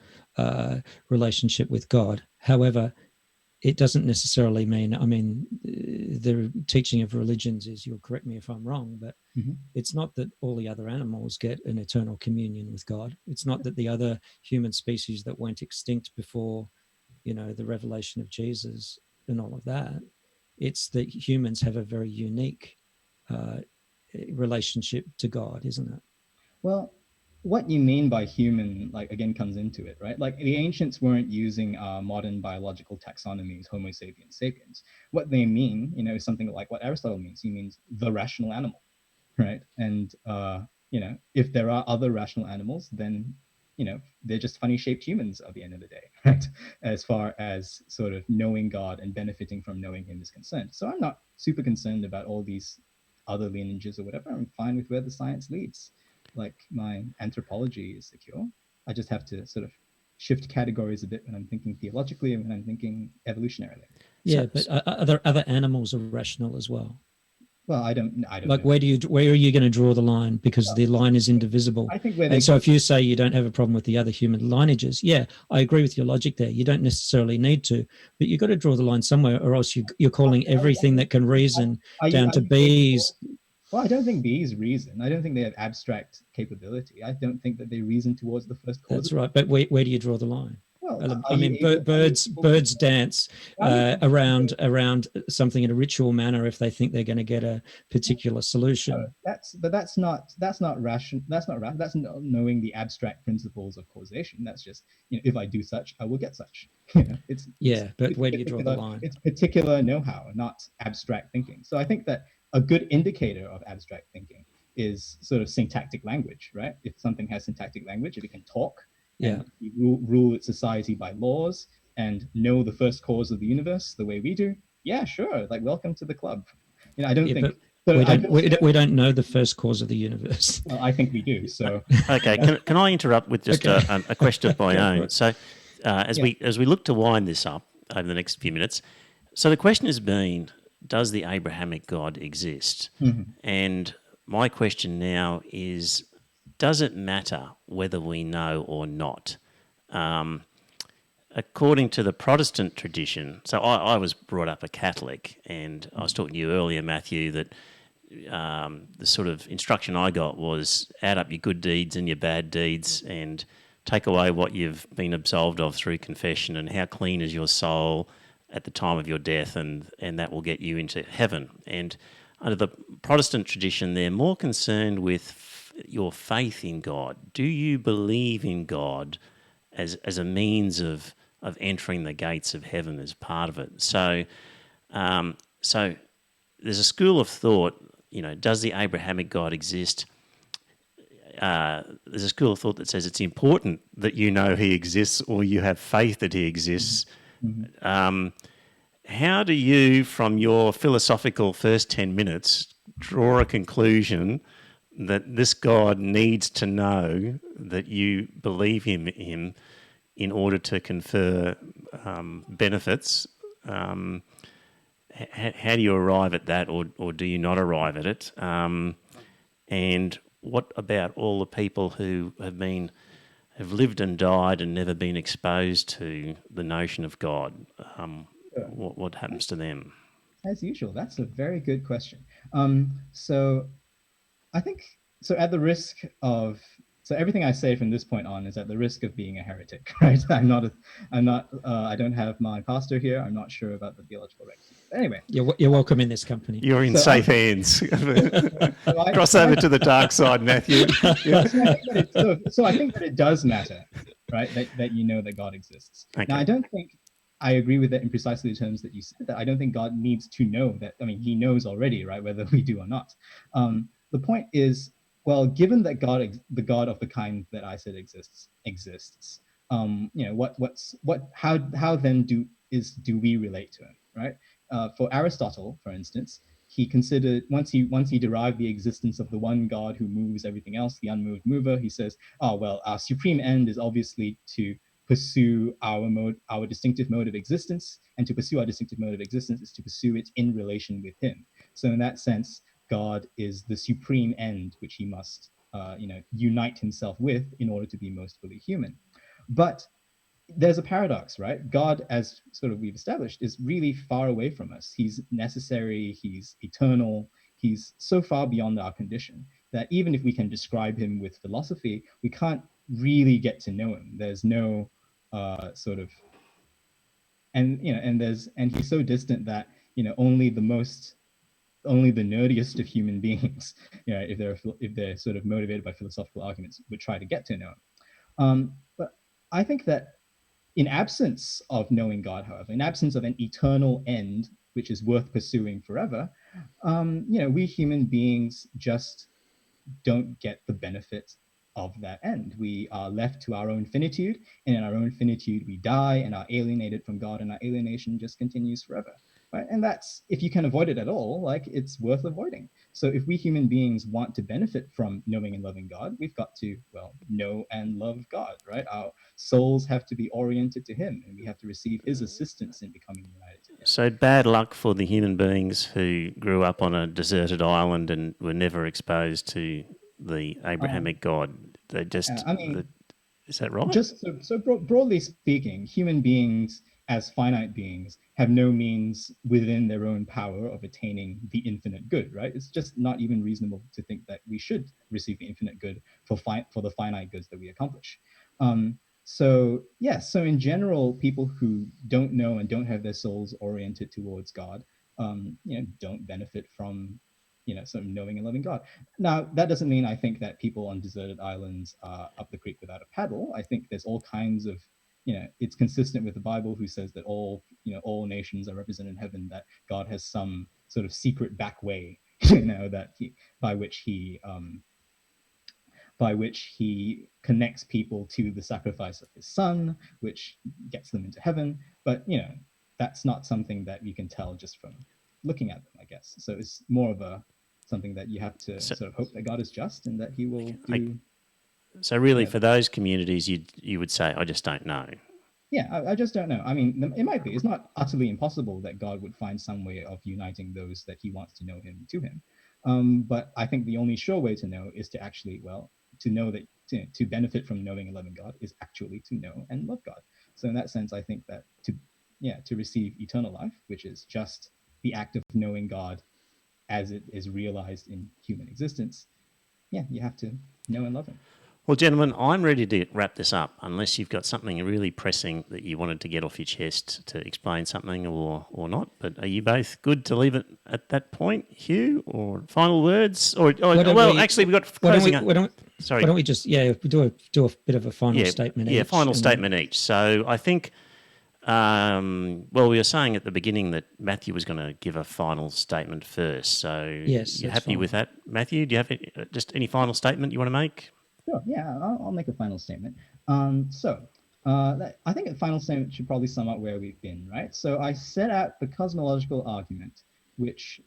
relationship with God. However, it doesn't necessarily mean, I mean, the teaching of religions is, you'll correct me if I'm wrong, but it's not that all the other animals get an eternal communion with God. It's not that the other human species that went extinct before, the revelation of Jesus and all of that. It's that humans have a very unique relationship to God, isn't it? Well, what you mean by human, like, again, comes into it, right? Like, the ancients weren't using modern biological taxonomies, Homo sapiens sapiens. What they mean, is something like what Aristotle means. He means the rational animal, right? And if there are other rational animals, then they're just funny shaped humans at the end of the day, right? As far as sort of knowing God and benefiting from knowing Him is concerned. So I'm not super concerned about all these other lineages or whatever. I'm fine with where the science leads. Like, my anthropology is secure. I just have to sort of shift categories a bit when I'm thinking theologically and when I'm thinking evolutionarily. Yeah, but other animals are rational as well. Well, I don't like know. where are you going to draw the line? Because the line is indivisible. I think and so if you say you don't have a problem with the other human lineages, yeah, I agree with your logic there. You don't necessarily need to, but you've got to draw the line somewhere, or else you're calling everything that can reason down to bees. Well, I don't think bees reason. I don't think they have abstract capability. I don't think that they reason towards the first cause. That's right. But where do you draw the line? Well, I mean, birds dance around something in a ritual manner if they think they're going to get a particular solution. That's not rational. That's not knowing the abstract principles of causation. That's just, if I do such, I will get such. But where do you draw the line? It's particular know-how, not abstract thinking. So I think that a good indicator of abstract thinking is sort of syntactic language, right? If something has syntactic language, if it can talk, and rule its society by laws and know the first cause of the universe the way we do, yeah, sure, like, welcome to the club. I don't think we don't know the first cause of the universe. Well, I think we do. So okay, can I interrupt with just a question of my own? So as we look to wind this up over the next few minutes, so the question has been, does the Abrahamic God exist? And my question now is, does it matter whether we know or not? According to the Protestant tradition, so I was brought up a Catholic, and I was talking to you earlier, Matthew, that the sort of instruction I got was add up your good deeds and your bad deeds and take away what you've been absolved of through confession, and how clean is your soul at the time of your death, and that will get you into heaven. And under the Protestant tradition, they're more concerned with your faith in God. Do you believe in God as a means of entering the gates of heaven as part of it? So there's a school of thought, does the Abrahamic God exist? There's a school of thought that says it's important that you know He exists, or you have faith that He exists. How do you, from your philosophical first 10 minutes, draw a conclusion that this God needs to know that you believe Him in order to confer benefits? How do you arrive at that, or do you not arrive at it? And what about all the people who have lived and died and never been exposed to the notion of God? What happens to them? As usual, that's a very good question. So I think, so at the risk of So everything I say from this point on is at the risk of being a heretic, right? I don't have my pastor here. I'm not sure about the theological rectitude. But anyway, You're welcome in this company. You're in So safe hands. Cross so over to the dark side, Matthew. Yeah. I think that it does matter, right? That you know that God exists. Okay. Now, I don't think I agree with it in precisely the terms that you said. That I don't think God needs to know that. I mean, He knows already, right? Whether we do or not. The point is, well, given that the God of the kind that I said exists. You know, how then do we relate to Him, right? For Aristotle, for instance, he considered once he derived the existence of the one God who moves everything else, the unmoved mover. He says, "Oh well, our supreme end is obviously to pursue our distinctive mode of existence, and to pursue our distinctive mode of existence is to pursue it in relation with Him. So in that sense, God is the supreme end which He must, unite Himself with in order to be most fully human. But there's a paradox, right? God, as sort of we've established, is really far away from us. He's necessary, he's eternal, he's so far beyond our condition that even if we can describe him with philosophy, we can't really get to know him. There's no sort of and he's so distant that only the nerdiest of human beings, if they're sort of motivated by philosophical arguments, would try to get to know him. But I think that in absence of knowing God, however, in absence of an eternal end which is worth pursuing forever, we human beings just don't get the benefit of that end. We are left to our own finitude, and in our own finitude, we die and are alienated from God, and our alienation just continues forever. Right? And that's, if you can avoid it at all, like, it's worth avoiding. So if we human beings want to benefit from knowing and loving God, we've got to, well, know and love God, right? Our souls have to be oriented to Him, and we have to receive His assistance in becoming united to Him. So bad luck for the human beings who grew up on a deserted island and were never exposed to the Abrahamic God. They just, is that right? Just broadly speaking, human beings as finite beings have no means within their own power of attaining the infinite good, right? It's just not even reasonable to think that we should receive the infinite good for the finite goods that we accomplish. So in general, people who don't know and don't have their souls oriented towards God, don't benefit from sort of knowing and loving God. Now, that doesn't mean I think that people on deserted islands are up the creek without a paddle. I think there's all kinds of, it's consistent with the Bible, who says that all nations are represented in heaven, that God has some sort of secret back way, that by which he connects people to the sacrifice of his son, which gets them into heaven. But, that's not something that you can tell just from looking at them, I guess. So it's more of something that you have to sort of hope that God is just and that He will do. So really, for those communities, you would say, I just don't know. Yeah, I just don't know. I mean, it might be. It's not utterly impossible that God would find some way of uniting those that He wants to know Him to Him. But I think the only sure way to know is to actually, to know that to benefit from knowing and loving God is actually to know and love God. So in that sense, I think that to receive eternal life, which is just the act of knowing God as it is realized in human existence, you have to know and love Him. Well, gentlemen, I'm ready to wrap this up, unless you've got something really pressing that you wanted to get off your chest to explain something or not. But are you both good to leave it at that point, Hugh, or final words? Actually, we've got closing up. Sorry. Why don't we just, we do a bit of a final statement each. Yeah, final statement each. So I think, we were saying at the beginning that Matthew was going to give a final statement first. So yes, you're happy with that, Matthew? Do you have just any final statement you want to make? Sure, yeah, I'll make a final statement. I think a final statement should probably sum up where we've been, right? So I set out the cosmological argument, which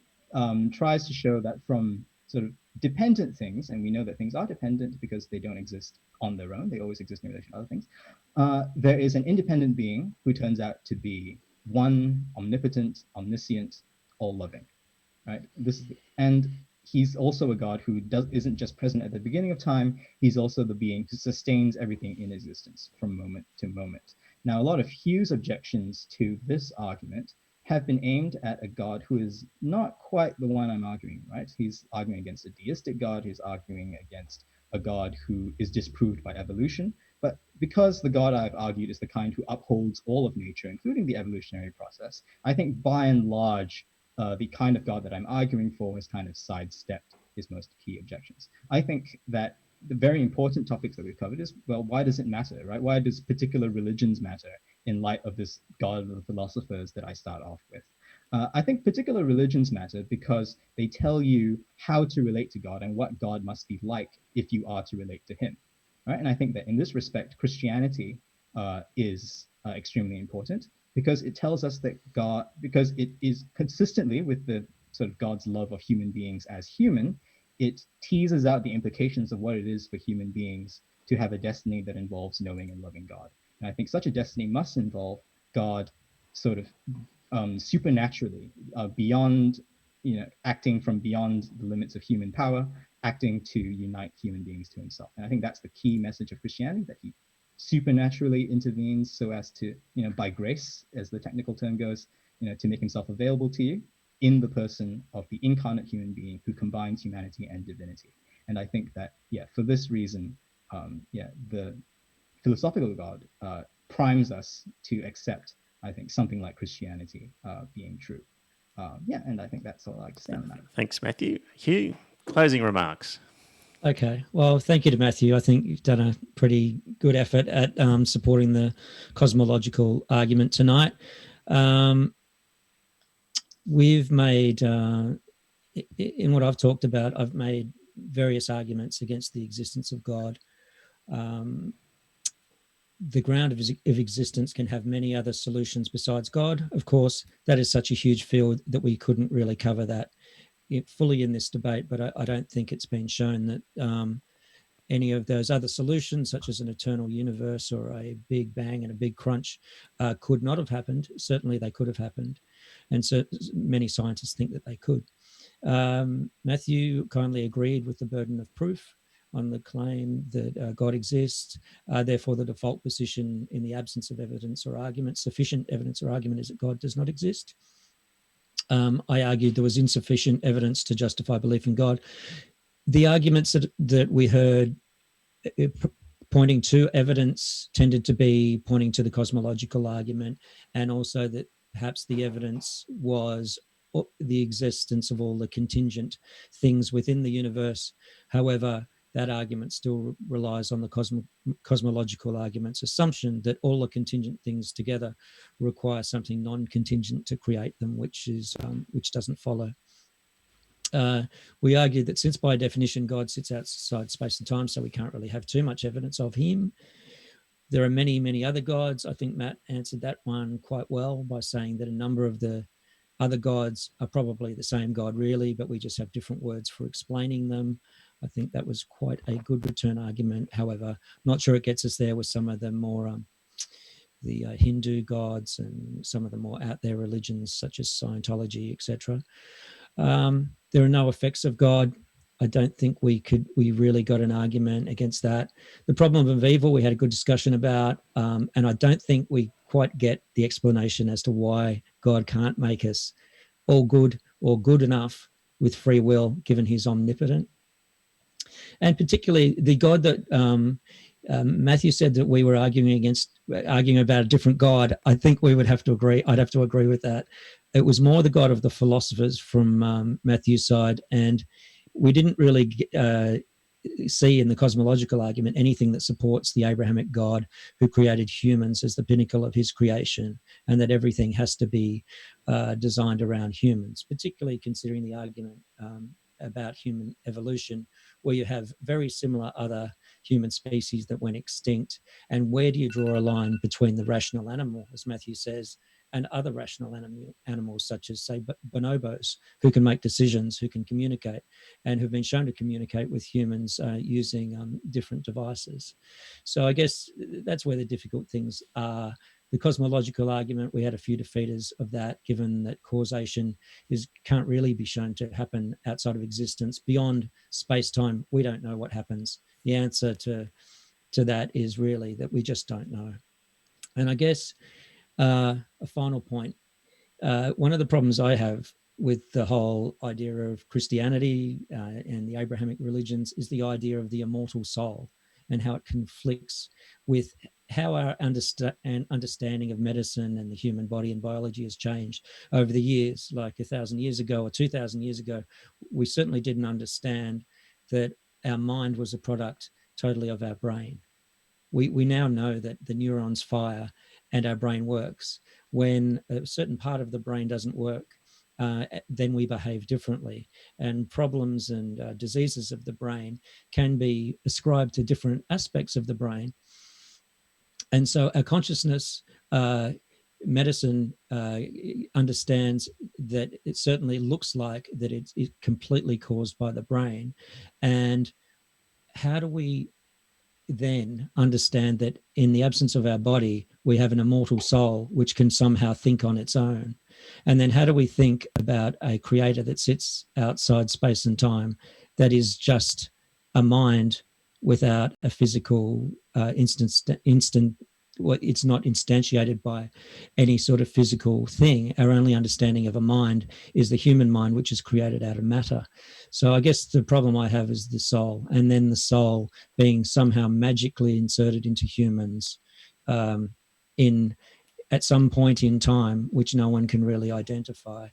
tries to show that from sort of dependent things, and we know that things are dependent because they don't exist on their own, they always exist in relation to other things, there is an independent being who turns out to be one, omnipotent, omniscient, all-loving, right? And He's also a God who isn't just present at the beginning of time, He's also the being who sustains everything in existence from moment to moment. Now, a lot of Hugh's objections to this argument have been aimed at a God who is not quite the one I'm arguing, right? He's arguing against a deistic God, he's arguing against a God who is disproved by evolution, but because the God I've argued is the kind who upholds all of nature, including the evolutionary process, I think by and large, the kind of God that I'm arguing for has kind of sidestepped his most key objections. I think that the very important topics that we've covered is, well, why does it matter, right? Why does particular religions matter in light of this God of the philosophers that I start off with? I think particular religions matter because they tell you how to relate to God and what God must be like if you are to relate to Him, right? And I think that in this respect, Christianity is extremely important because it tells us that God, because it is consistently with the sort of God's love of human beings as human, it teases out the implications of what it is for human beings to have a destiny that involves knowing and loving God. And I think such a destiny must involve God sort of supernaturally, beyond, acting from beyond the limits of human power, acting to unite human beings to himself. And I think that's the key message of Christianity, that he supernaturally intervenes so as to, by grace, as the technical term goes, to make himself available to you in the person of the incarnate human being who combines humanity and divinity. And I think that, for this reason, the philosophical God primes us to accept, I think, something like Christianity being true. And I think that's all I'd like to say on that. Thanks, Matthew. Hugh, closing remarks. Okay. Well, thank you to Matthew. I think you've done a pretty good effort at supporting the cosmological argument tonight. We've made, in what I've talked about, I've made various arguments against the existence of God. The ground of existence can have many other solutions besides God. Of course, that is such a huge field that we couldn't really cover that fully in this debate, but I don't think it's been shown that any of those other solutions, such as an eternal universe or a big bang and a big crunch, could not have happened. Certainly they could have happened. And so many scientists think that they could. Matthew kindly agreed with the burden of proof on the claim that God exists. Therefore, the default position in the absence of evidence or argument, sufficient evidence or argument, is that God does not exist. I argued there was insufficient evidence to justify belief in God. The arguments that we heard pointing to evidence tended to be pointing to the cosmological argument, and also that perhaps the evidence was the existence of all the contingent things within the universe. However, that argument still relies on the cosmological argument's assumption that all the contingent things together require something non-contingent to create them, which doesn't follow. We argued that since by definition God sits outside space and time, so we can't really have too much evidence of him. There are many, many other gods. I think Matt answered that one quite well by saying that a number of the other gods are probably the same God really, but we just have different words for explaining them. I think that was quite a good return argument. However, not sure it gets us there with some of the more the Hindu gods and some of the more out there religions such as Scientology, etc. There are no effects of God. I don't think we really got an argument against that. The problem of evil, we had a good discussion about, and I don't think we quite get the explanation as to why God can't make us all good or good enough with free will, given he's omnipotent. And particularly the God that Matthew said that we were arguing about a different God. I think we would have to agree. I'd have to agree with that. It was more the God of the philosophers from Matthew's side, and we didn't really see in the cosmological argument anything that supports the Abrahamic God who created humans as the pinnacle of his creation, and that everything has to be designed around humans, particularly considering the argument about human evolution, where you have very similar other human species that went extinct. And where do you draw a line between the rational animal, as Matthew says, and other rational animals such as, say, bonobos, who can make decisions, who can communicate, and who've been shown to communicate with humans using different devices. So I guess that's where the difficult things are. The cosmological argument, we had a few defeaters of that, given that causation can't really be shown to happen outside of existence. Beyond space-time, we don't know what happens. The answer to that is really that we just don't know. And I guess a final point, one of the problems I have with the whole idea of Christianity and the Abrahamic religions is the idea of the immortal soul and how it conflicts with how our understanding of medicine and the human body and biology has changed over the years. Like 1,000 years ago or 2,000 years ago, we certainly didn't understand that our mind was a product totally of our brain. We now know that the neurons fire and our brain works. When a certain part of the brain doesn't work, then we behave differently. And problems and diseases of the brain can be ascribed to different aspects of the brain. And so our consciousness, medicine understands that it certainly looks like that it's completely caused by the brain. And how do we then understand that in the absence of our body, we have an immortal soul which can somehow think on its own? And then how do we think about a creator that sits outside space and time that is just a mind without a physical well, it's not instantiated by any sort of physical thing. Our only understanding of a mind is the human mind, which is created out of matter. So I guess the problem I have is the soul, and then the soul being somehow magically inserted into humans in at some point in time, which no one can really identify,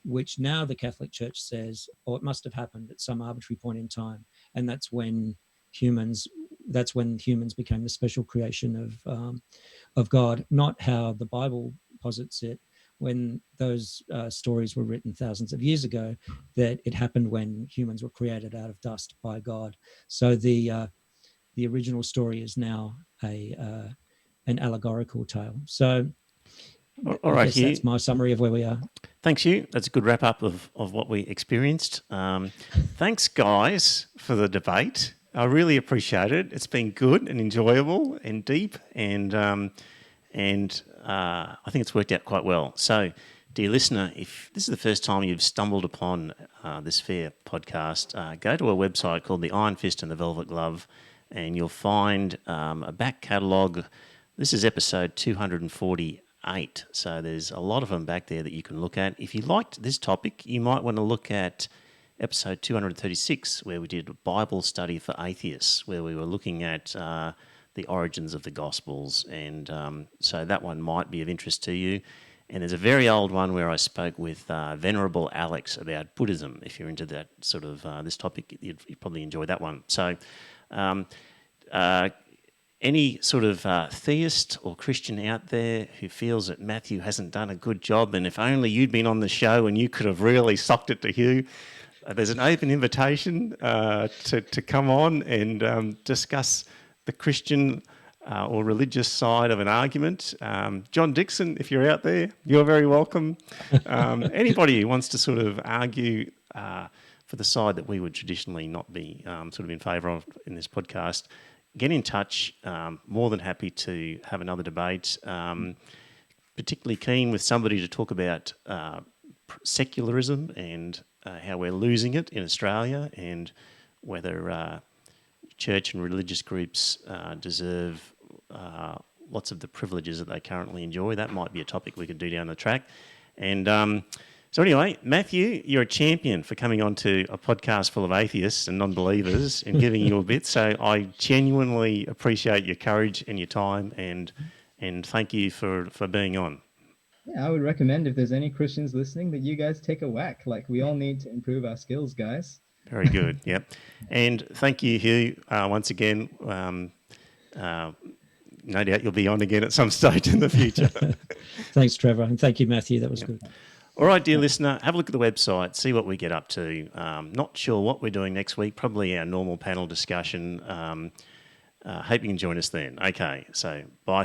which now the Catholic Church says, oh, it must have happened at some arbitrary point in time. And that's when humans became the special creation of God, not how the Bible posits it, when those stories were written thousands of years ago, that it happened when humans were created out of dust by God. So the original story is now an allegorical tale. So All I right, guess Hugh. that's my summary of where we are. Thanks, Hugh. That's a good wrap up of what we experienced. Thanks, guys, for the debate. I really appreciate it. It's been good and enjoyable and deep, and I think it's worked out quite well. So, dear listener, if this is the first time you've stumbled upon this fair podcast, go to a website called The Iron Fist and the Velvet Glove, and you'll find a back catalogue. This is episode 248. So there's a lot of them back there that you can look at. If you liked this topic, you might want to look at episode 236, where we did a Bible study for atheists, where we were looking at the origins of the Gospels. And so that one might be of interest to you. And there's a very old one where I spoke with Venerable Alex about Buddhism. If you're into that sort of this topic, you'd probably enjoy that one. So any sort of theist or Christian out there who feels that Matthew hasn't done a good job, and if only you'd been on the show and you could have really socked it to Hugh, there's an open invitation to come on and discuss the Christian or religious side of an argument. John Dixon, if you're out there, you're very welcome. Anybody who wants to sort of argue for the side that we would traditionally not be sort of in favour of in this podcast, get in touch. More than happy to have another debate. Particularly keen with somebody to talk about secularism and how we're losing it in Australia, and whether church and religious groups deserve lots of the privileges that they currently enjoy. That might be a topic we could do down the track. And so anyway, Matthew, you're a champion for coming on to a podcast full of atheists and non-believers and giving you a bit. So I genuinely appreciate your courage and your time, and thank you for being on. Yeah, I would recommend, if there's any Christians listening, that you guys take a whack. Like, we all need to improve our skills, guys. Very good, yep. And thank you, Hugh, once again. No doubt you'll be on again at some stage in the future. Thanks, Trevor. And thank you, Matthew. That was good. All right, dear listener, have a look at the website, see what we get up to. Not sure what we're doing next week, probably our normal panel discussion. Hope you can join us then. Okay, so bye.